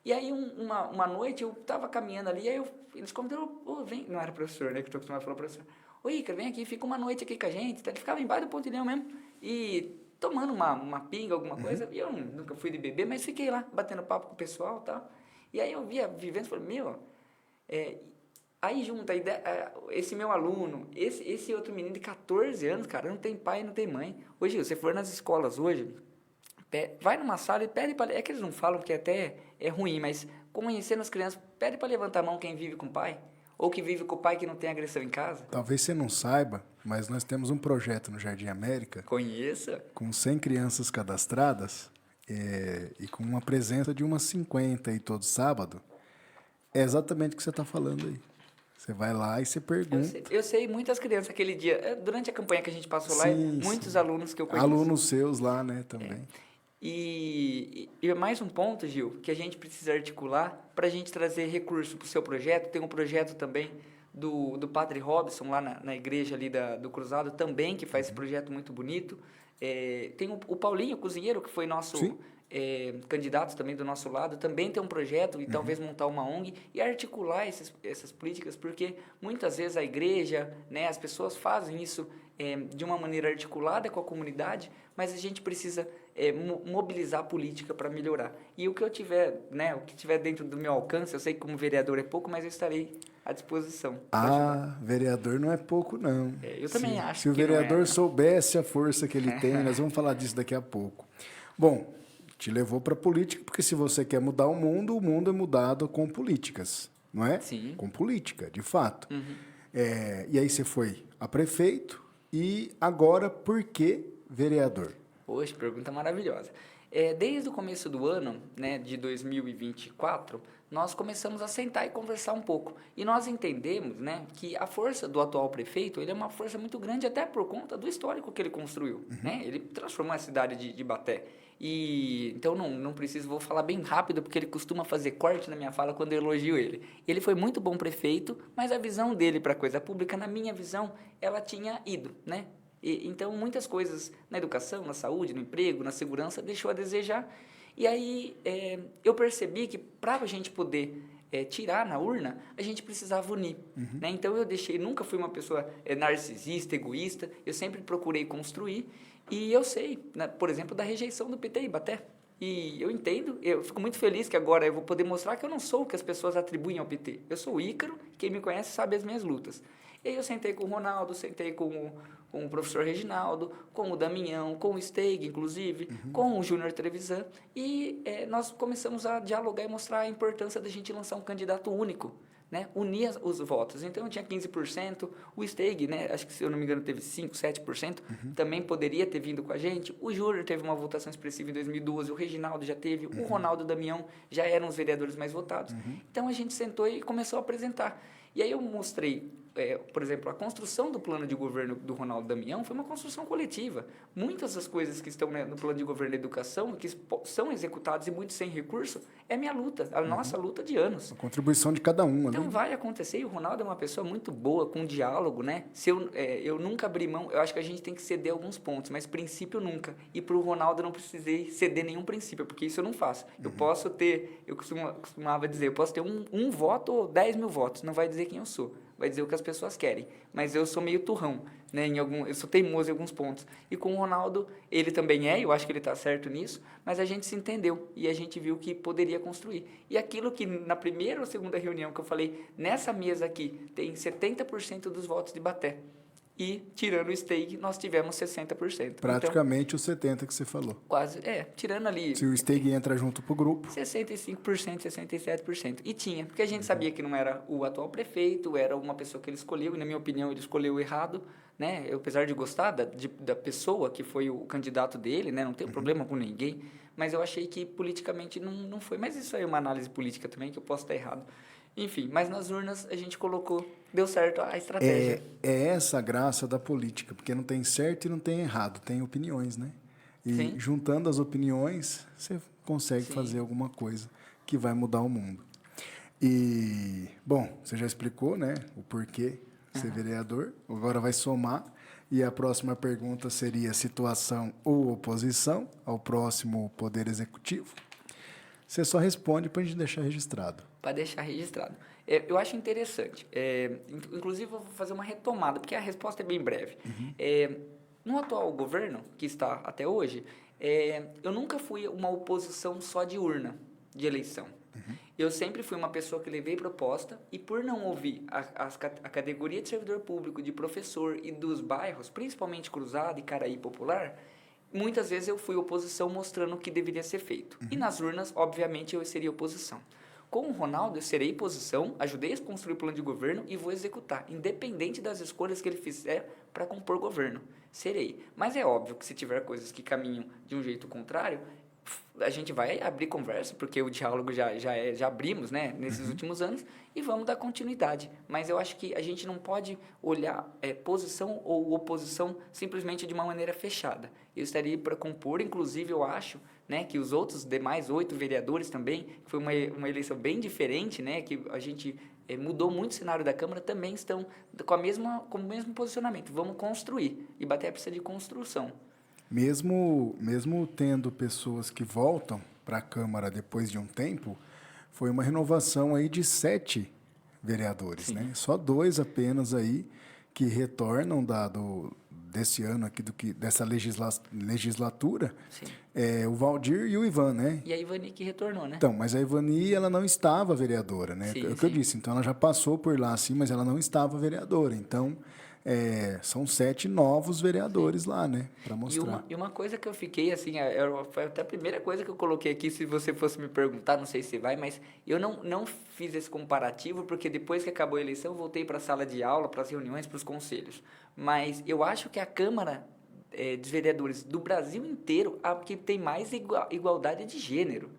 E aí uma noite eu estava caminhando ali, aí eles convidaram, vem, não era professor, né, que eu estou acostumado a falar professor, ô Ícaro, vem aqui, fica uma noite aqui com a gente, ele ficava embaixo do pontilhão mesmo, e tomando uma pinga, alguma coisa, e eu nunca fui de beber, mas fiquei lá, batendo papo com o pessoal e tal, e aí eu via vivendo e falei, aí junta esse meu aluno, esse outro menino de 14 anos, cara, não tem pai, não tem mãe. Hoje, você for nas escolas hoje, vai numa sala e pede para... É que eles não falam que até é ruim, mas conhecendo as crianças, pede para levantar a mão quem vive com o pai, ou que vive com o pai que não tem agressão em casa.
Talvez você não saiba, mas nós temos um projeto no Jardim América
Conheça.
com 100 crianças cadastradas e com uma presença de umas 50 aí todo sábado. É exatamente o que você está falando aí. Você vai lá e você pergunta.
Eu sei muitas crianças aquele dia, durante a campanha que a gente passou lá, muitos alunos que eu conheço.
Alunos seus lá, né, também.
E mais um ponto, Gil, que a gente precisa articular para a gente trazer recurso para o seu projeto. Tem um projeto também do Padre Robson, lá na igreja ali do Cruzado, também, que faz esse projeto muito bonito. Tem o Paulinho, cozinheiro, que foi nosso candidato também do nosso lado, também tem um projeto e talvez montar uma ONG e articular essas políticas, porque muitas vezes a igreja, né, as pessoas fazem isso de uma maneira articulada com a comunidade, mas a gente precisa mobilizar a política para melhorar. E o que eu tiver, né, o que tiver dentro do meu alcance, eu sei que como vereador é pouco, mas eu estarei à disposição.
Vereador não é pouco, não.
Eu também acho
Se o
que não
vereador
é.
soubesse a força que ele tem, nós vamos falar disso daqui a pouco. Bom, te levou para a política, porque se você quer mudar o mundo é mudado com políticas, não é?
Sim.
Com política, de fato. E aí você foi a prefeito e agora por que vereador?
Poxa, pergunta maravilhosa. Desde o começo do ano, né, de 2024, nós começamos a sentar e conversar um pouco. E nós entendemos, né, que a força do atual prefeito ele é uma força muito grande, até por conta do histórico que ele construiu. Né? Ele transformou a cidade de Ibaté. E então não preciso, vou falar bem rápido, porque ele costuma fazer corte na minha fala quando eu elogio ele. Ele foi muito bom prefeito, mas a visão dele para a coisa pública, na minha visão, ela tinha ido, né? Então, muitas coisas na educação, na saúde, no emprego, na segurança, deixou a desejar. E aí, eu percebi que para a gente poder tirar na urna, a gente precisava unir. Né? Então, nunca fui uma pessoa narcisista, egoísta, eu sempre procurei construir. E eu sei, né, por exemplo, da rejeição do PT em Ibaté. E eu entendo, eu fico muito feliz que agora eu vou poder mostrar que eu não sou o que as pessoas atribuem ao PT. Eu sou o Ícaro, quem me conhece sabe as minhas lutas. E aí eu sentei com o Ronaldo, sentei com o professor Reginaldo, com o Damião, com o Steig, inclusive, com o Júnior Trevisan, e nós começamos a dialogar e mostrar a importância da gente lançar um candidato único, né? Unir os votos. Então, eu tinha 15%, o Steig, né? Acho que, se eu não me engano, teve 5%, 7%, também poderia ter vindo com a gente. O Júnior teve uma votação expressiva em 2012, o Reginaldo já teve, o Ronaldo e o Damião já eram os vereadores mais votados. Então, a gente sentou e começou a apresentar. E aí eu mostrei, por exemplo, a construção do plano de governo do Ronaldo Damião foi uma construção coletiva. Muitas das coisas que estão no plano de governo da educação, que são executadas e muitos sem recurso, é minha luta, a nossa luta de anos.
A contribuição de cada um.
Então
ali.
vai acontecer, e o Ronaldo é uma pessoa muito boa, com diálogo, né? Se eu nunca abri mão, eu acho que a gente tem que ceder alguns pontos, mas princípio nunca. E para o Ronaldo eu não precisei ceder nenhum princípio, porque isso eu não faço. Eu posso ter, eu costumava dizer, eu posso ter um voto ou 10 mil votos, não vai dizer quem eu sou. vai dizer o que as pessoas querem. Mas eu sou meio turrão, né? Eu sou teimoso em alguns pontos. E com o Ronaldo, ele também eu acho que ele está certo nisso, mas a gente se entendeu e a gente viu que poderia construir. E aquilo que na primeira ou segunda reunião que eu falei, nessa mesa aqui tem 70% dos votos de Baté. E, tirando o Steig, nós tivemos 60%.
Praticamente os 70% que você falou.
Quase, tirando ali...
Se o Steig entra junto pro grupo...
65%, 67%. E tinha, porque a gente sabia que não era o atual prefeito, era uma pessoa que ele escolheu, e na minha opinião ele escolheu errado, né? Eu, apesar de gostar da pessoa que foi o candidato dele, né? Não tenho problema com ninguém, mas eu achei que politicamente não foi. Mas isso aí é uma análise política também, que eu posso estar errado. Enfim, mas nas urnas a gente colocou, deu certo a estratégia.
É essa a graça da política, porque não tem certo e não tem errado, tem opiniões, né? E
Sim.
juntando as opiniões, você consegue
Sim.
fazer alguma coisa que vai mudar o mundo. E, bom, você já explicou, né, o porquê ser vereador, agora vai somar, e a próxima pergunta seria situação ou oposição ao próximo Poder Executivo. Você só responde para a gente deixar registrado.
Para deixar registrado. Eu acho interessante. Inclusive, eu vou fazer uma retomada, porque a resposta é bem breve. No atual governo, que está até hoje, eu nunca fui uma oposição só de urna, de eleição. Eu sempre fui uma pessoa que levei proposta e, por não ouvir a categoria de servidor público, de professor e dos bairros, principalmente Cruzado e Caraí Popular, muitas vezes eu fui oposição mostrando o que deveria ser feito. E nas urnas, obviamente, eu seria oposição. Com o Ronaldo, eu serei oposição, ajudei a construir o plano de governo e vou executar, independente das escolhas que ele fizer para compor governo. Serei. Mas é óbvio que se tiver coisas que caminham de um jeito contrário, a gente vai abrir conversa, porque o diálogo já abrimos, né, nesses últimos anos, e vamos dar continuidade. Mas eu acho que a gente não pode olhar posição ou oposição simplesmente de uma maneira fechada. Eu estaria para compor, inclusive eu acho, né, que os outros demais 8 vereadores também, que foi uma eleição bem diferente, né, que a gente mudou muito o cenário da Câmara, também estão com o mesmo posicionamento. Vamos construir, e Baté precisa de construção.
Mesmo tendo pessoas que voltam para a Câmara depois de um tempo, foi uma renovação aí de 7 vereadores,
Sim.
né? Só 2 apenas aí que retornam desse ano aqui, dessa legislatura,
Sim.
o Valdir e o Ivan, né?
E a Ivani que retornou, né?
Então, mas a Ivani, ela não estava vereadora, né?
Sim,
É o que eu
sim.
disse. Então, ela já passou por lá, sim, mas ela não estava vereadora. Então, são 7 novos vereadores lá, né? Para mostrar.
E uma coisa que eu fiquei, assim, foi até a primeira coisa que eu coloquei aqui, se você fosse me perguntar, não sei se vai, mas eu não fiz esse comparativo, porque depois que acabou a eleição, eu voltei para a sala de aula, para as reuniões, para os conselhos. Mas eu acho que a Câmara dos Vereadores do Brasil inteiro, a que tem mais igualdade de gênero.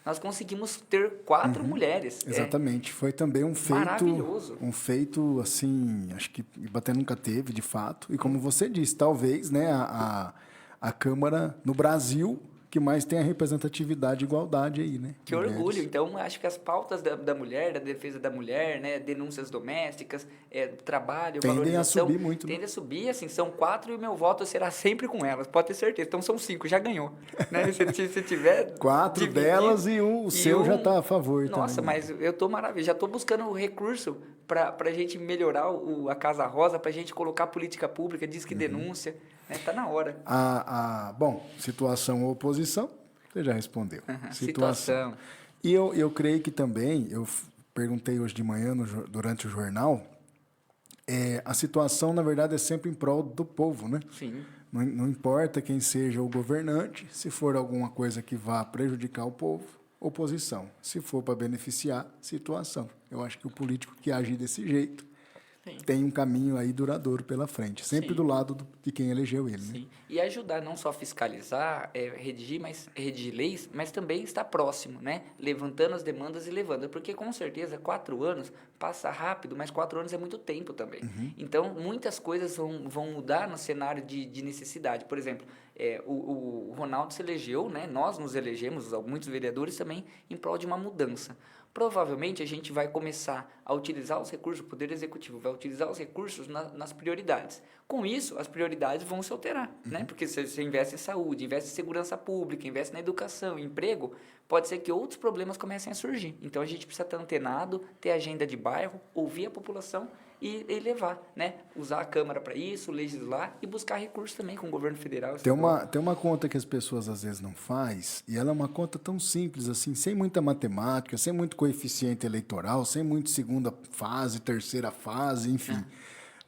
Nós conseguimos ter 4 mulheres.
Exatamente. Foi também um feito...
Maravilhoso.
Um feito, assim, acho que Ibaté nunca teve, de fato. E como você disse, talvez, né, a Câmara no Brasil que mais tem a representatividade e igualdade aí, né?
Que
Mulheres.
orgulho. Então, acho que as pautas da mulher, da defesa da mulher, né, denúncias domésticas, trabalho,
Tendem
valorização...
a subir muito, né?
Tendem a subir, assim, são 4 e o meu voto será sempre com elas, pode ter certeza. Então, são 5, já ganhou. Né? Se tiver...
4
dividido,
delas e o seu já está a favor
Nossa,
também.
mas eu tô maravilhoso. Já tô buscando recurso para a gente melhorar a Casa Rosa, para a gente colocar política pública, disque denúncia. Né? Tá na hora.
Bom, situação ou oposição, você já respondeu.
Situação.
E eu creio que também, eu perguntei hoje de manhã durante o jornal, a situação, na verdade, é sempre em prol do povo, né?
Sim.
Não importa quem seja o governante, se for alguma coisa que vá prejudicar o povo, oposição. Se for para beneficiar, situação. Eu acho que o político que agir desse jeito
Sim.
tem um caminho aí duradouro pela frente, sempre
Sim.
do lado de quem elegeu ele, né?
Sim. E ajudar não só a fiscalizar, redigir leis, mas também estar próximo, né? Levantando as demandas e levando. Porque, com certeza, 4 anos passa rápido, mas 4 anos é muito tempo também. Então, muitas coisas vão mudar no cenário de necessidade. Por exemplo, o Ronaldo se elegeu, né? Nós nos elegemos, muitos vereadores também, em prol de uma mudança. Provavelmente a gente vai começar a utilizar os recursos, o Poder Executivo vai utilizar os recursos nas prioridades. Com isso, as prioridades vão se alterar, né? Porque se você investe em saúde, investe em segurança pública, investe na educação, em emprego, pode ser que outros problemas comecem a surgir. Então a gente precisa estar antenado, ter agenda de bairro, ouvir a população e levar, né? Usar a Câmara para isso, legislar e buscar recursos também com o governo federal.
Tem uma conta que as pessoas às vezes não faz, e ela é uma conta tão simples assim, sem muita matemática, sem muito coeficiente eleitoral, sem muito segunda fase, terceira fase, enfim.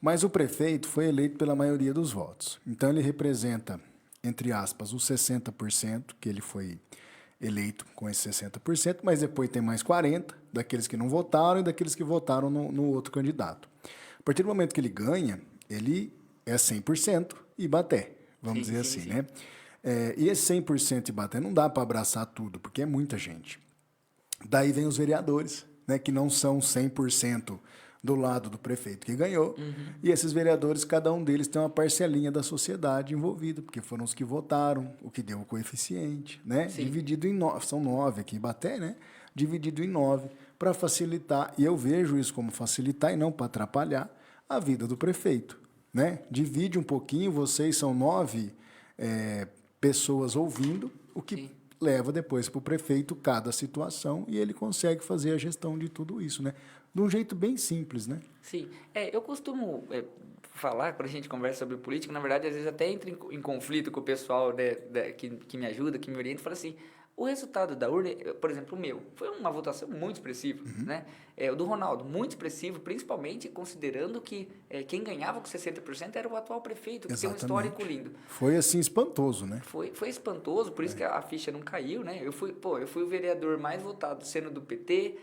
Mas o prefeito foi eleito pela maioria dos votos. Então ele representa, entre aspas, os 60%, que ele foi eleito com esses 60%, mas depois tem mais 40% daqueles que não votaram e daqueles que votaram no outro candidato. A partir do momento que ele ganha, ele é 100% e bater, vamos dizer assim, né? E esse 100% e bater não dá para abraçar tudo, porque é muita gente. Daí vem os vereadores, né, que não são 100% do lado do prefeito que ganhou. E esses vereadores, cada um deles tem uma parcelinha da sociedade envolvida, porque foram os que votaram, o que deu o coeficiente, né?
Sim.
Dividido em 9, são 9 aqui, Ibaté, né? Dividido em 9, para facilitar, e eu vejo isso como facilitar e não para atrapalhar a vida do prefeito, né? Divide um pouquinho, vocês são 9 pessoas ouvindo, o que
Sim.
leva depois para o prefeito cada situação e ele consegue fazer a gestão de tudo isso, né? De um jeito bem simples, né?
Sim, eu costumo falar, quando a gente conversa sobre política, na verdade, às vezes até entro em conflito com o pessoal que me ajuda, que me orienta, e fala assim, o resultado da urna, por exemplo, o meu, foi uma votação muito expressiva, né? O do Ronaldo, muito expressivo, principalmente considerando que quem ganhava com 60% era o atual prefeito, que tem um histórico lindo.
Foi assim espantoso, né?
Foi espantoso, por isso que a ficha não caiu, né? Eu fui o vereador mais votado sendo do PT,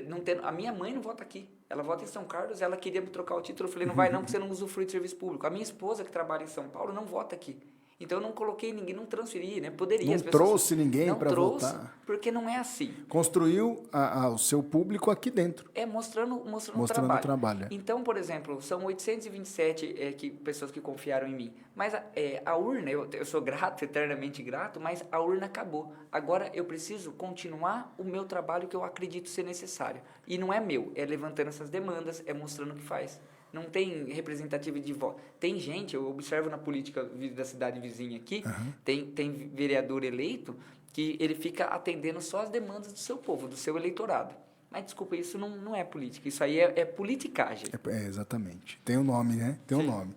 não tendo, a minha mãe não vota aqui, ela vota em São Carlos, ela queria me trocar o título, eu falei, não vai não, porque você não usufrui de serviço público. A minha esposa, que trabalha em São Paulo, não vota aqui. Então, eu não coloquei ninguém, não transferi, né? Poderia.
Não trouxe ninguém para votar.
Não trouxe, porque não é assim.
Construiu o seu público aqui dentro.
Mostrando
o trabalho.
Então, por exemplo, são 827 pessoas que confiaram em mim. Mas a urna, eu sou grato, eternamente grato, mas a urna acabou. Agora, eu preciso continuar o meu trabalho que eu acredito ser necessário. E não é meu, é levantando essas demandas, é mostrando o que faz. Não tem representativo de voto. Tem gente, eu observo na política da cidade vizinha aqui, tem vereador eleito que ele fica atendendo só as demandas do seu povo, do seu eleitorado. Mas, desculpa, isso não é política, isso aí é politicagem.
Exatamente. Tem um nome, né? Tem um nome.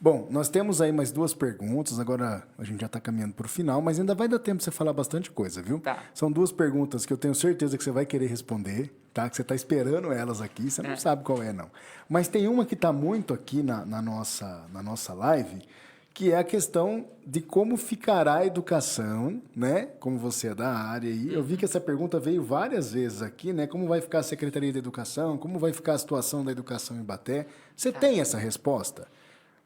Bom, nós temos aí mais 2 perguntas, agora a gente já está caminhando para o final, mas ainda vai dar tempo de você falar bastante coisa, viu?
Tá.
São 2 perguntas que eu tenho certeza que você vai querer responder, tá? Que você está esperando elas aqui, você não sabe qual é, não. Mas tem uma que está muito aqui na nossa live, que é a questão de como ficará a educação, né? Como você é da área aí. Eu vi que essa pergunta veio várias vezes aqui, né? Como vai ficar a Secretaria de Educação? Como vai ficar a situação da educação em Ibaté? Você tem essa resposta?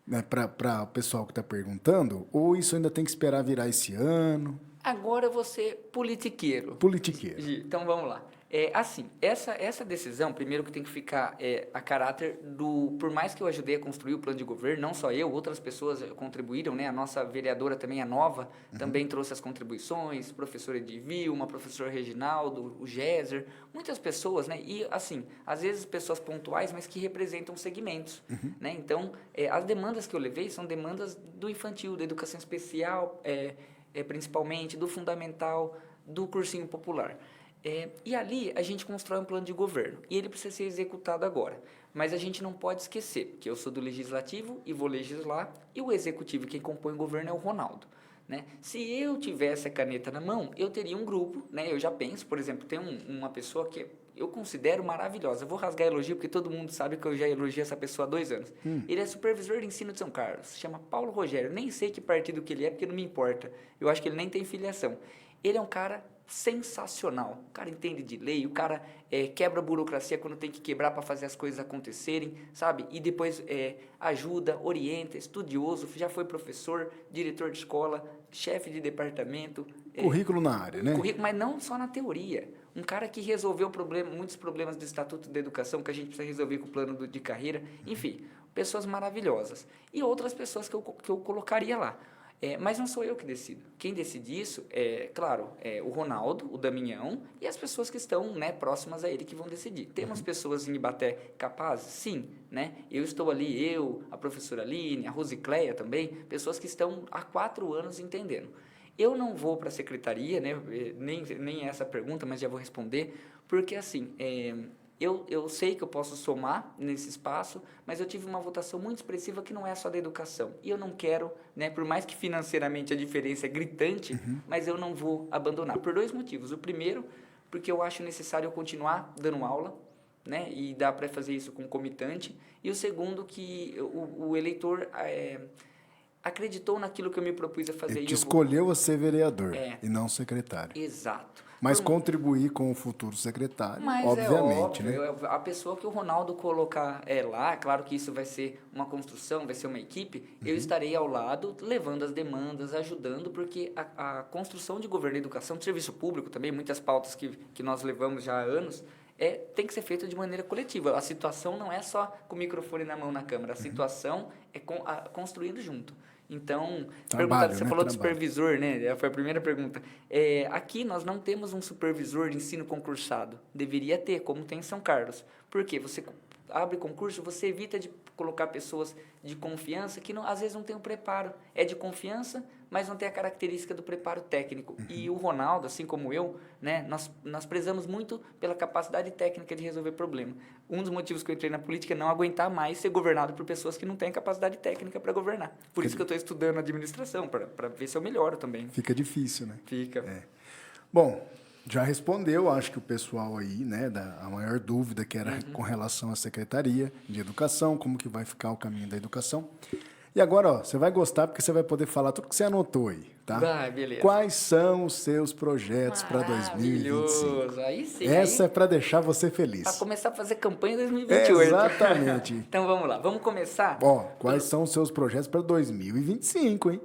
Né, para o pessoal que está perguntando, ou isso ainda tem que esperar virar esse ano?
Agora eu vou ser politiqueiro.
Politiqueiro.
Então, vamos lá. Assim, essa decisão, primeiro que tem que ficar a caráter do... Por mais que eu ajudei a construir o plano de governo, não só eu, outras pessoas contribuíram, né? A nossa vereadora também, a Nova, também trouxe as contribuições, professor Edivil, uma professora Reginaldo, o Géser, muitas pessoas, né? E, assim, às vezes pessoas pontuais, mas que representam segmentos, né? Então, as demandas que eu levei são demandas do infantil, da educação especial, principalmente, do fundamental, do cursinho popular. E ali a gente constrói um plano de governo e ele precisa ser executado agora. Mas a gente não pode esquecer que eu sou do legislativo e vou legislar e o executivo, quem compõe o governo, é o Ronaldo. Né? Se eu tivesse a caneta na mão, eu teria um grupo, né? Eu já penso, por exemplo, tem uma pessoa que eu considero maravilhosa. Eu vou rasgar elogio porque todo mundo sabe que eu já elogio essa pessoa há 2 anos. Ele é supervisor de ensino de São Carlos, se chama Paulo Rogério. Nem sei que partido que ele é porque não me importa. Eu acho que ele nem tem filiação. Ele é um cara sensacional. O cara entende de lei, o cara quebra a burocracia quando tem que quebrar para fazer as coisas acontecerem, sabe? E depois ajuda, orienta, estudioso, já foi professor, diretor de escola, chefe de departamento.
Currículo na área, né?
Currículo, mas não só na teoria. Um cara que resolveu muitos problemas do Estatuto da Educação que a gente precisa resolver com o plano de carreira. Enfim, pessoas maravilhosas. E outras pessoas que eu colocaria lá. Mas não sou eu que decido. Quem decide isso claro, o Ronaldo, o Damião e as pessoas que estão, né, próximas a ele que vão decidir. Temos pessoas em Ibaté capazes? Sim. Né? Eu estou ali, a professora Aline, a Rosicléia também, pessoas que estão há 4 anos entendendo. Eu não vou para a secretaria, né, nem essa pergunta, mas já vou responder, porque assim, Eu sei que eu posso somar nesse espaço, mas eu tive uma votação muito expressiva que não é só da educação. E eu não quero, né, por mais que financeiramente a diferença é gritante, mas eu não vou abandonar. Por 2 motivos. O primeiro, porque eu acho necessário eu continuar dando aula, né, e dá para fazer isso com comitante. E o segundo, que o eleitor acreditou naquilo que eu me propus a fazer.
Ele
e
te
eu vou-
escolheu a ser vereador
É.
e não secretário.
Exato.
Mas
Por-
contribuir com o futuro secretário,
Mas
obviamente,
é óbvio,
né?
a pessoa que o Ronaldo colocar lá, claro que isso vai ser uma construção, vai ser uma equipe, eu estarei ao lado, levando as demandas, ajudando, porque a construção de governo e educação, de serviço público também, muitas pautas que nós levamos já há anos, tem que ser feita de maneira coletiva. A situação não é só com o microfone na mão na Câmara, a situação é construindo junto. Então,
Trabalho,
você
né?
falou de
Trabalho.
supervisor, né? Foi a primeira pergunta. Aqui nós não temos um supervisor de ensino concursado. Deveria ter, como tem em São Carlos. Por quê? Você abre concurso, você evita de colocar pessoas de confiança que às vezes não tem o preparo. É de confiança, mas não tem a característica do preparo técnico. E o Ronaldo, assim como eu, né, nós prezamos muito pela capacidade técnica de resolver problema. Um dos motivos que eu entrei na política é não aguentar mais ser governado por pessoas que não têm capacidade técnica para governar. Por isso que eu estou estudando administração, para ver se eu melhoro também.
Fica difícil, né?
Fica.
Bom, já respondeu, acho que o pessoal aí, né, a maior dúvida que era com relação à Secretaria de Educação, como que vai ficar o caminho da educação. E agora, ó, você vai gostar porque você vai poder falar tudo que você anotou aí, tá?
Vai, beleza.
Quais são os seus projetos para 2025?
Maravilhoso. Aí sim.
Essa
aí,
é para deixar você feliz.
para começar a fazer campanha em 2028.
Exatamente.
Então vamos lá, vamos começar?
Ó, quais são os seus projetos para 2025, hein?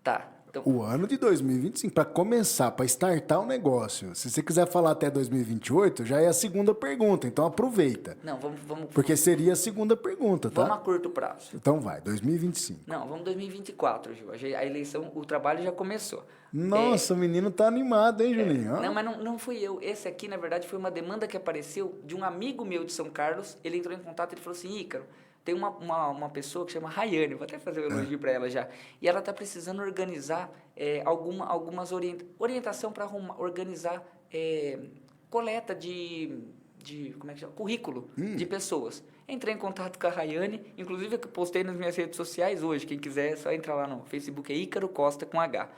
Tá. Então,
O ano de 2025, para começar, para startar o negócio. Se você quiser falar até 2028, já é a segunda pergunta, então aproveita.
não, vamos
Porque seria a segunda pergunta,
a
tá?
curto prazo.
Então vai, 2025.
Não, vamos 2024, Gil. A eleição, o trabalho já começou.
Nossa, o menino tá animado, hein, Juninho? Ó.
Não, mas não fui eu. Esse aqui, na verdade, foi uma demanda que apareceu de um amigo meu de São Carlos. Ele entrou em contato e falou assim, Ícaro, tem uma pessoa que chama Rayane, vou até fazer um elogio para ela já, e ela está precisando organizar algumas orientação para organizar coleta de como é que chama? Currículo de pessoas. Entrei em contato com a Rayane, inclusive eu postei nas minhas redes sociais hoje, quem quiser é só entrar lá no Facebook, é Ícaro Costa com H.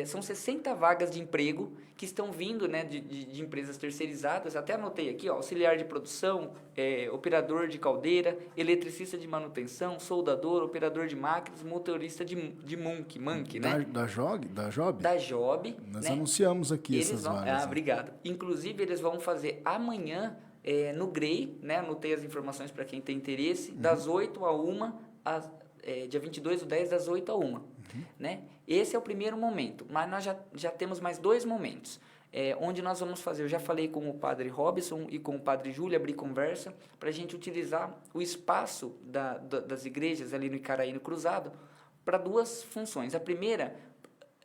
São 60 vagas de emprego que estão vindo, né, de empresas terceirizadas. Até anotei aqui, ó, auxiliar de produção, operador de caldeira, eletricista de manutenção, soldador, operador de máquinas, motorista de Munk, né?
Da Job?
Da Job.
Nós
né?
anunciamos aqui
Eles
essas
vão,
vagas. né?
obrigado. Inclusive, eles vão fazer amanhã no GREI, né? Anotei as informações para quem tem interesse, das 8 a 1, dia 22/10, das 8 a 1. Né? Esse é o primeiro momento, mas nós já temos mais 2 momentos, onde nós vamos fazer, eu já falei com o padre Robson e com o padre Júlio, abrir conversa, para a gente utilizar o espaço das igrejas ali no Icaraí, no Cruzado, para 2 funções. A primeira,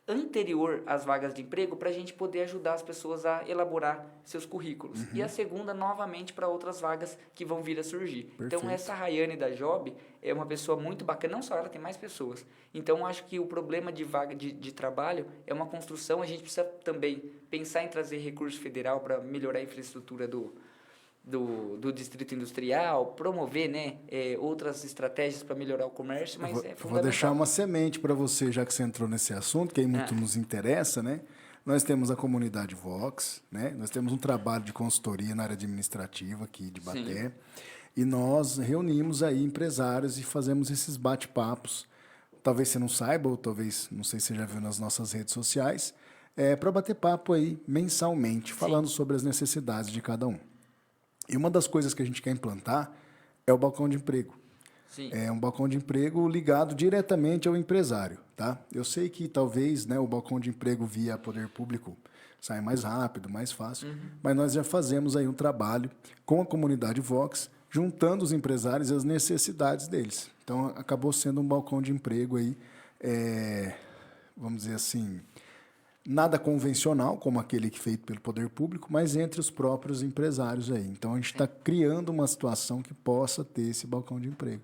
anterior às vagas de emprego, para a gente poder ajudar as pessoas a elaborar seus currículos. E a segunda, novamente, para outras vagas que vão vir a surgir.
Perfeito.
Então, essa Rayane da Job é uma pessoa muito bacana, não só ela, tem mais pessoas. Então, acho que o problema de vaga de trabalho é uma construção, a gente precisa também pensar em trazer recurso federal para melhorar a infraestrutura do distrito industrial, promover, né, outras estratégias para melhorar o comércio, mas é fundamental.
Vou deixar uma semente para você, já que você entrou nesse assunto, que aí muito nos interessa, né? Nós temos a comunidade Vox, né? Nós temos um trabalho de consultoria na área administrativa aqui de Baté, e nós reunimos aí empresários e fazemos esses bate-papos. Talvez você não saiba, ou talvez, não sei se você já viu nas nossas redes sociais, para bater papo aí mensalmente, falando sobre as necessidades de cada um. E uma das coisas que a gente quer implantar é o balcão de emprego.
Sim.
É um balcão de emprego ligado diretamente ao empresário, tá? Eu sei que talvez, né, o balcão de emprego via poder público saia mais rápido, mais fácil, mas nós já fazemos aí um trabalho com a comunidade Vox, juntando os empresários e as necessidades deles. Então, acabou sendo um balcão de emprego aí, vamos dizer assim, nada convencional, como aquele que é feito pelo poder público, mas entre os próprios empresários aí. Então, a gente está criando uma situação que possa ter esse balcão de emprego.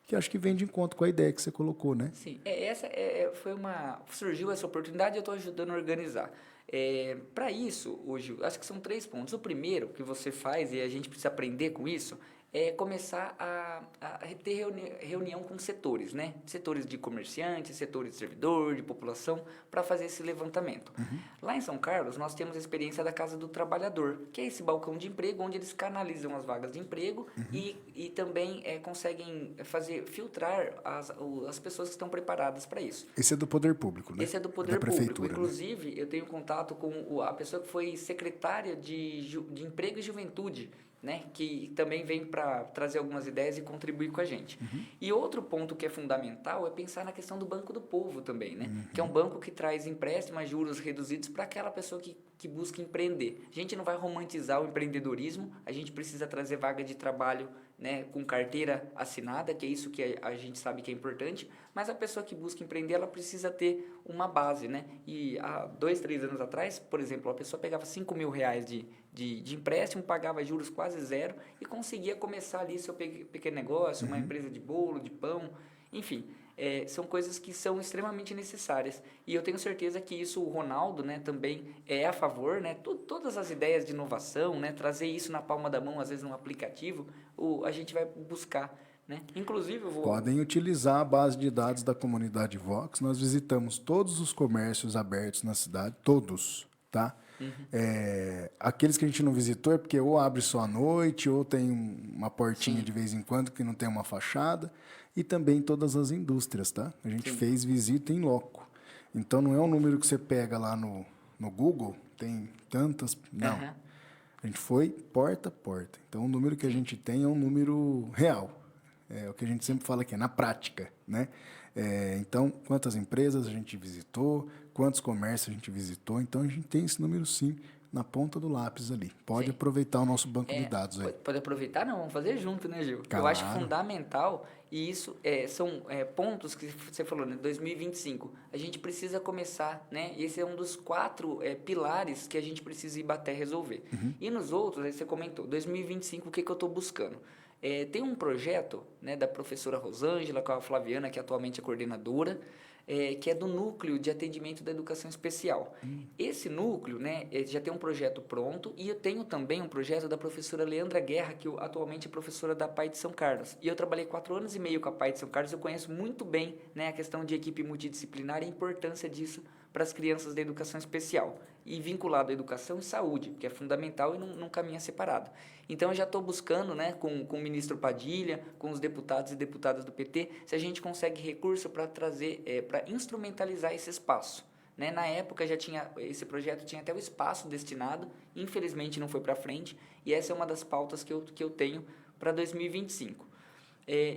Que acho que vem de encontro com a ideia que você colocou, né?
Sim, surgiu essa oportunidade e eu estou ajudando a organizar. Para isso, hoje, acho que são 3 pontos. O primeiro que você faz, e a gente precisa aprender com isso, é começar a ter reunião com setores, né? Setores de comerciantes, setores de servidor, de população, para fazer esse levantamento. Lá em São Carlos, nós temos a experiência da Casa do Trabalhador, que é esse balcão de emprego, onde eles canalizam as vagas de emprego e também conseguem filtrar as pessoas que estão preparadas para isso.
Esse é do poder público, né?
Esse é do poder
da
público.
prefeitura,
Inclusive, eu tenho contato com a pessoa que foi secretária de Emprego e Juventude, né, que também vem para trazer algumas ideias e contribuir com a gente. E outro ponto que é fundamental é pensar na questão do Banco do Povo também, né, que é um banco que traz empréstimos a juros reduzidos para aquela pessoa que busca empreender. A gente não vai romantizar o empreendedorismo, a gente precisa trazer vaga de trabalho, né, com carteira assinada, que é isso que a gente sabe que é importante, mas a pessoa que busca empreender, ela precisa ter uma base, né? E há 2, 3 anos atrás, por exemplo, a pessoa pegava R$ 5.000 de empréstimo, pagava juros quase zero e conseguia começar ali seu pequeno negócio, uma empresa de bolo, de pão, enfim. São coisas que são extremamente necessárias. E eu tenho certeza que isso, o Ronaldo, né, também é a favor, né? Todas as ideias de inovação, né, trazer isso na palma da mão, às vezes num aplicativo, a gente vai buscar, né? Inclusive, eu vou...
Podem utilizar a base de dados da comunidade Vox. Nós visitamos todos os comércios abertos na cidade, todos, tá? Aqueles que a gente não visitou é porque ou abre só à noite, ou tem uma portinha de vez em quando que não tem uma fachada, e também todas as indústrias, tá? A gente fez visita em loco. Então não é um número que você pega lá no Google, tem tantas. Não. A gente foi porta a porta. Então o número que a gente tem é um número real. É o que a gente sempre fala aqui, é na prática, né? Então, quantas empresas a gente visitou, quantos comércios a gente visitou. Então, a gente tem esse número, sim, na ponta do lápis ali. Pode aproveitar o nosso banco de dados aí.
Pode aproveitar? Não, vamos fazer junto, né, Gil?
Claro.
Eu acho fundamental, e isso são pontos que você falou, né? 2025. A gente precisa começar, né? Esse é um dos 4 pilares que a gente precisa ir bater resolver. E nos outros, aí você comentou, 2025, o que eu estou buscando? Tem um projeto, né, da professora Rosângela com a Flaviana, que atualmente é coordenadora, que é do Núcleo de Atendimento da Educação Especial. Esse núcleo, né, já tem um projeto pronto, e eu tenho também um projeto da professora Leandra Guerra, que atualmente é professora da PAI de São Carlos. E eu trabalhei 4 anos e meio com a PAI de São Carlos, eu conheço muito bem, né, a questão de equipe multidisciplinar e a importância disso para as crianças da educação especial. E vinculado à educação e saúde, que é fundamental e não caminha separado. Então, eu já estou buscando, né, com o ministro Padilha, com os deputados e deputadas do PT, se a gente consegue recurso para trazer, para instrumentalizar esse espaço. Né? Na época, esse projeto tinha até o espaço destinado, infelizmente não foi para frente, e essa é uma das pautas que eu tenho para 2025.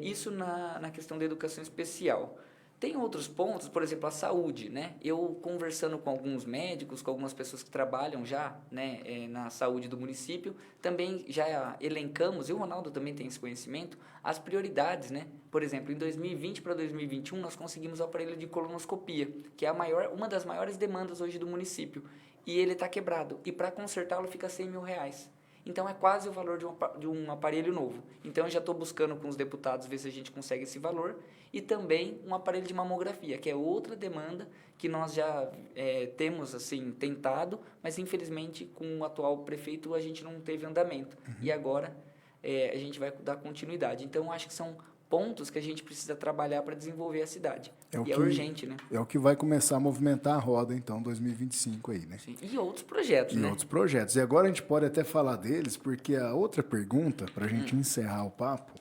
Isso na questão da educação especial. Tem outros pontos, por exemplo, a saúde, né? Eu conversando com alguns médicos, com algumas pessoas que trabalham já, né, na saúde do município, também já elencamos, e o Ronaldo também tem esse conhecimento, as prioridades, né? Por exemplo, em 2020 para 2021, nós conseguimos o aparelho de colonoscopia, que é uma das maiores demandas hoje do município, e ele está quebrado, e para consertá-lo fica R$ 100.000. Então, é quase o valor de um aparelho novo. Então, eu já estou buscando com os deputados ver se a gente consegue esse valor. E também um aparelho de mamografia, que é outra demanda que nós já temos assim, tentado, mas, infelizmente, com o atual prefeito, a gente não teve andamento. E agora a gente vai dar continuidade. Então, eu acho que são pontos que a gente precisa trabalhar para desenvolver a cidade. É urgente, né?
É o que vai começar a movimentar a roda, então, 2025 aí, né?
Sim. E outros projetos, né?
E outros projetos. E agora a gente pode até falar deles, porque a outra pergunta, para a gente encerrar o papo,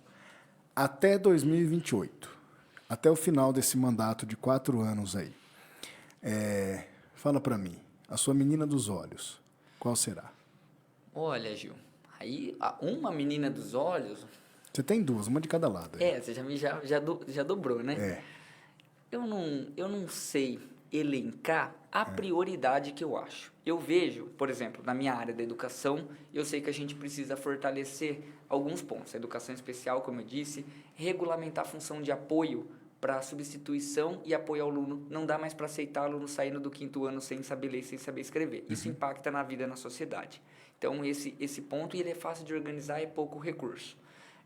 até 2028, até o final desse mandato de 4 anos aí, fala para mim, a sua menina dos olhos, qual será?
Olha, Gil, aí uma menina dos olhos...
Você tem 2, uma de cada lado.
Você já dobrou, né? Eu não sei elencar a prioridade que eu acho. Eu vejo, por exemplo, na minha área da educação, eu sei que a gente precisa fortalecer alguns pontos. A educação especial, como eu disse, regulamentar a função de apoio para substituição e apoio ao aluno. Não dá mais para aceitar aluno saindo do 5º ano sem saber ler, sem saber escrever. Isso impacta na vida, na sociedade. Então, esse ponto, ele é fácil de organizar e é pouco recurso.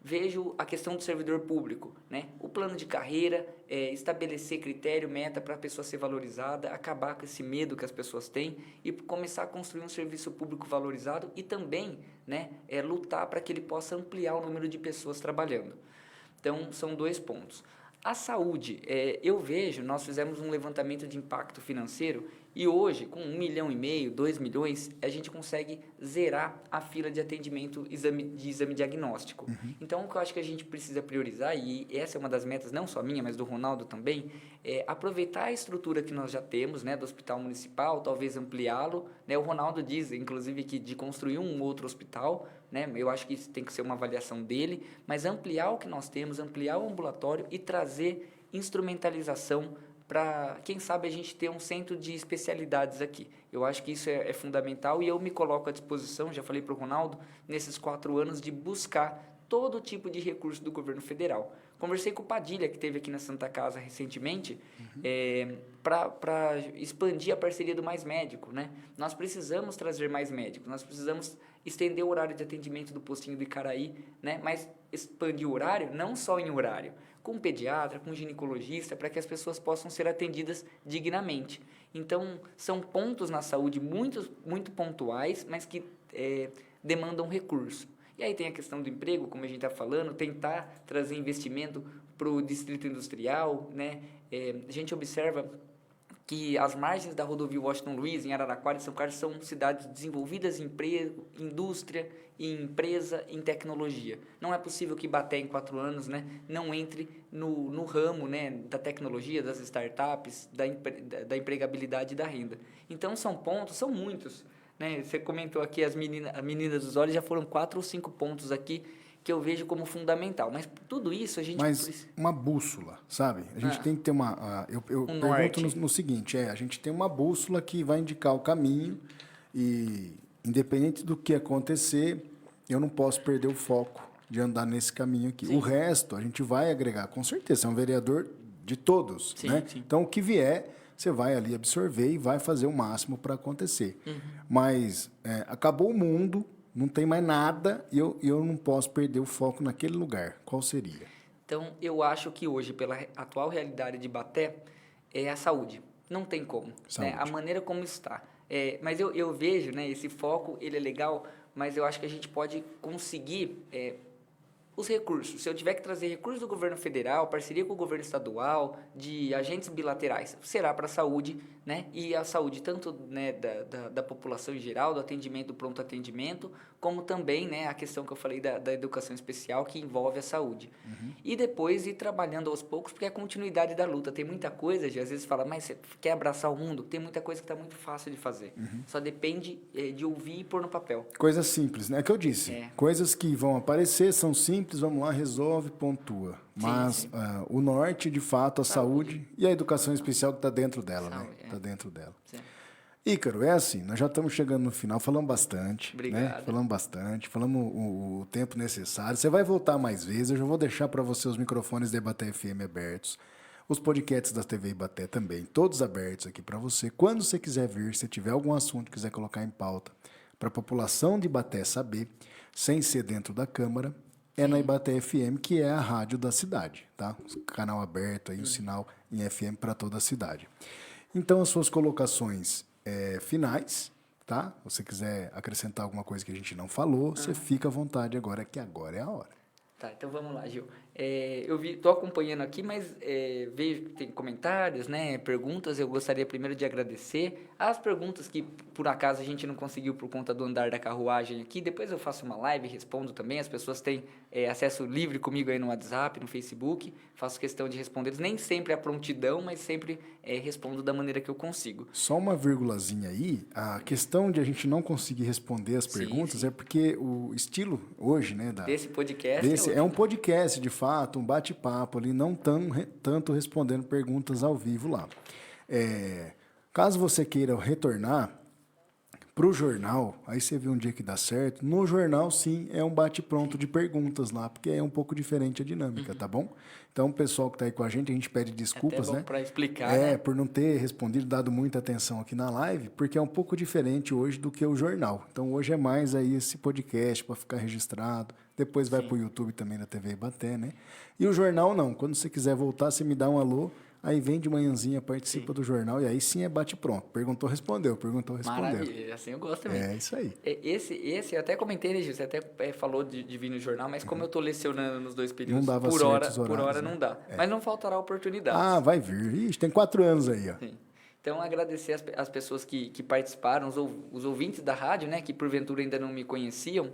Vejo a questão do servidor público, né? O plano de carreira, estabelecer critério, meta para a pessoa ser valorizada, acabar com esse medo que as pessoas têm e começar a construir um serviço público valorizado e também, né, lutar para que ele possa ampliar o número de pessoas trabalhando. Então, são 2 pontos. A saúde, eu vejo, nós fizemos um levantamento de impacto financeiro e hoje, com 1,5 milhão, 2 milhões, a gente consegue zerar a fila de atendimento de exame diagnóstico. Então, o que eu acho que a gente precisa priorizar, e essa é uma das metas, não só minha, mas do Ronaldo também, é aproveitar a estrutura que nós já temos, né, do hospital municipal, talvez ampliá-lo. Né? O Ronaldo diz, inclusive, que de construir um outro hospital, né, eu acho que isso tem que ser uma avaliação dele, mas ampliar o que nós temos, ampliar o ambulatório e trazer instrumentalização para, quem sabe, a gente ter um centro de especialidades aqui. Eu acho que isso é fundamental e eu me coloco à disposição, já falei para o Ronaldo, nesses 4 anos de buscar todo tipo de recurso do governo federal. Conversei com o Padilha, que esteve aqui na Santa Casa recentemente, para expandir a parceria do Mais Médico. Né? Nós precisamos trazer mais médicos, nós precisamos estender o horário de atendimento do postinho do Icaraí, né? Mas expandir o horário, não só em horário, com pediatra, com ginecologista, para que as pessoas possam ser atendidas dignamente. Então, são pontos na saúde muito pontuais, mas que demandam recurso. E aí tem a questão do emprego, como a gente está falando, tentar trazer investimento para o distrito industrial, né? A gente observa que as margens da rodovia Washington Luiz, em Araraquara e São Carlos, são cidades desenvolvidas em emprego, indústria, em empresa, em tecnologia. Não é possível que Ibaté, em 4 anos, né, não entre no ramo, né, da tecnologia, das startups, da empregabilidade e da renda. Então, são pontos, são muitos. Né? Você comentou aqui, a menina dos olhos, já foram 4 ou 5 pontos aqui que eu vejo como fundamental. Mas tudo isso a gente...
Mas uma bússola, sabe? A gente tem que ter uma... Eu pergunto no seguinte, a gente tem uma bússola que vai indicar o caminho e, independente do que acontecer, eu não posso perder o foco de andar nesse caminho aqui. Sim. O resto, a gente vai agregar, com certeza. Você é um vereador de todos, sim, né? Sim. Então, o que vier, você vai ali absorver e vai fazer o máximo para acontecer. Mas acabou o mundo... Não tem mais nada e eu não posso perder o foco naquele lugar. Qual seria?
Então, eu acho que hoje, pela atual realidade de Ibaté, é a saúde. Não tem como. Né? A maneira como está. Mas eu vejo, né, esse foco, ele é legal, mas eu acho que a gente pode conseguir os recursos. Se eu tiver que trazer recursos do governo federal, parceria com o governo estadual, de agentes bilaterais, será para a saúde, né? E a saúde tanto, né, da população em geral, do atendimento, do pronto atendimento, como também, né, a questão que eu falei da educação especial, que envolve a saúde. E depois ir trabalhando aos poucos, porque é a continuidade da luta. Tem muita coisa, às vezes fala, mas você quer abraçar o mundo? Tem muita coisa que está muito fácil de fazer. Só depende de ouvir e pôr no papel.
Coisas simples, né? É o que eu disse. Coisas que vão aparecer, são simples, vamos lá, resolve, pontua. Mas o norte, de fato, a saúde e a educação especial que está dentro dela, né? Está dentro dela. Sim. Ícaro, é assim, nós já estamos chegando no final, falamos bastante.
Obrigado.
Né? Falamos bastante, falamos o tempo necessário. Você vai voltar mais vezes, eu já vou deixar para você os microfones da Ibaté FM abertos, os podcasts da TV Ibaté também, todos abertos aqui para você. Quando você quiser vir, se tiver algum assunto que quiser colocar em pauta, para a população de Ibaté saber, sem ser dentro da Câmara, é na Ibaté FM, que é a rádio da cidade, tá? O canal aberto aí, o sinal em FM para toda a cidade. Então, as suas colocações finais, tá? Se você quiser acrescentar alguma coisa que a gente não falou, você fica à vontade agora, que agora é a hora.
Tá, então vamos lá, Gil. Eu estou acompanhando aqui, mas vejo que tem comentários, né, perguntas. Eu gostaria primeiro de agradecer as perguntas que, por acaso, a gente não conseguiu por conta do andar da carruagem aqui. Depois eu faço uma live e respondo também. As pessoas têm acesso livre comigo aí no WhatsApp, no Facebook. Faço questão de responder. Nem sempre a prontidão, mas sempre respondo da maneira que eu consigo.
Só uma vírgulazinha aí. A questão de a gente não conseguir responder as perguntas é porque o estilo hoje, né,
desse podcast
é um podcast, de fato, um bate-papo ali, não tanto respondendo perguntas ao vivo lá. Caso você queira retornar, Pro jornal, aí você vê um dia que dá certo. No jornal, sim, é um bate-pronto de perguntas lá, porque é um pouco diferente a dinâmica, tá bom? Então, o pessoal que tá aí com a gente pede desculpas,
Até bom
né?
para explicar,
É,
né?
por não ter respondido, dado muita atenção aqui na live, porque é um pouco diferente hoje do que o jornal. Então, hoje é mais aí esse podcast para ficar registrado. Depois vai pro YouTube também na TV Ibaté, né? E o jornal não. Quando você quiser voltar, você me dá um alô. Aí vem de manhãzinha, participa do jornal e aí sim é bate-pronto. Perguntou, respondeu. Perguntou, respondeu.
Maravilha, assim eu gosto também.
É isso aí.
Esse eu até comentei, né, Gil? Você até falou de vir no jornal, mas como eu tô lecionando nos dois períodos,
Não dava
por
certo
hora,
os horários,
por hora
né?
não dá. Mas não faltará oportunidades.
Ah, vai vir. Ixi, tem 4 anos aí, ó.
Sim. Então, agradecer as pessoas que participaram, os ouvintes da rádio, né, que porventura ainda não me conheciam.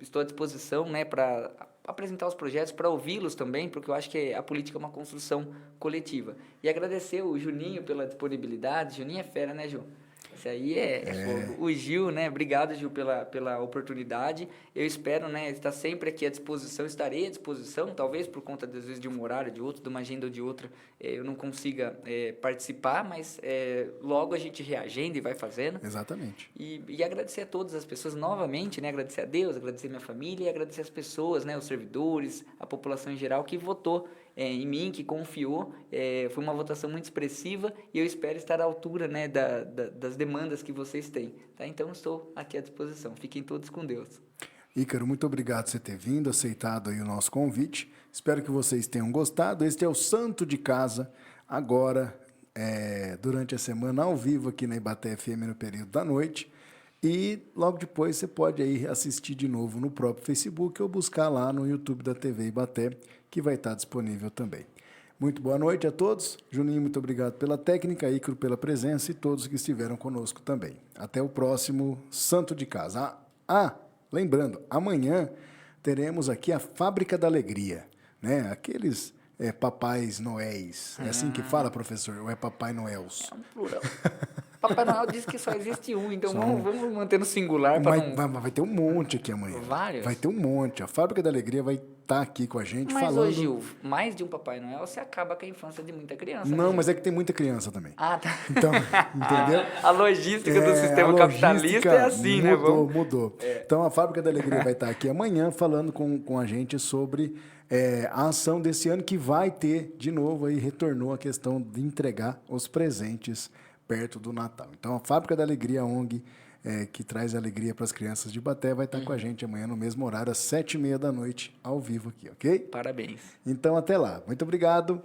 Estou à disposição, né, para apresentar os projetos, para ouvi-los também, porque eu acho que a política é uma construção coletiva. E agradecer o Juninho pela disponibilidade. Juninho é fera, né, Ju? Esse aí é fogo. O Gil, né? Obrigado, Gil, pela oportunidade. Eu espero, né, estar sempre aqui à disposição, estarei à disposição, talvez por conta, às vezes, de um horário, de outro, de uma agenda ou de outra, eu não consiga participar, mas logo a gente reagenda e vai fazendo.
Exatamente.
E agradecer a todas as pessoas novamente, né? Agradecer a Deus, agradecer minha família e agradecer as pessoas, né? Os servidores, a população em geral que votou em mim, que confiou. Foi uma votação muito expressiva e eu espero estar à altura, né, das demandas que vocês têm. Tá? Então, estou aqui à disposição. Fiquem todos com Deus.
Ícaro, muito obrigado por você ter vindo, aceitado aí o nosso convite. Espero que vocês tenham gostado. Este é o Santo de Casa, agora, durante a semana, ao vivo aqui na Ibaté FM no período da noite. E logo depois você pode aí assistir de novo no próprio Facebook ou buscar lá no YouTube da TV Ibaté, que vai estar disponível também. Muito boa noite a todos. Juninho, muito obrigado pela técnica, Ícaro pela presença e todos que estiveram conosco também. Até o próximo Santo de Casa. Lembrando, amanhã teremos aqui a Fábrica da Alegria, né? Aqueles papais noéis. É assim que fala, professor? Ou é Papai Noels?
É um plural. Papai Noel disse que só existe um, então vamos manter no singular para não...
Vai ter um monte aqui amanhã.
Vários?
Vai ter um monte. A Fábrica da Alegria vai estar aqui com a gente
Mas
falando...
hoje, Gil, mais de um Papai Noel, você acaba com a infância de muita criança.
Não,
né,
mas é que tem muita criança também.
Ah, tá.
Então, entendeu?
A logística do sistema capitalista é assim, né?
Mudou. Então, a Fábrica da Alegria vai estar aqui amanhã falando com a gente sobre a ação desse ano que vai ter, de novo, aí retornou a questão de entregar os presentes perto do Natal. Então, a Fábrica da Alegria ONG, que traz alegria para as crianças de Ibaté, vai estar com a gente amanhã no mesmo horário, às 7h30 da noite, ao vivo aqui, ok?
Parabéns.
Então, até lá. Muito obrigado.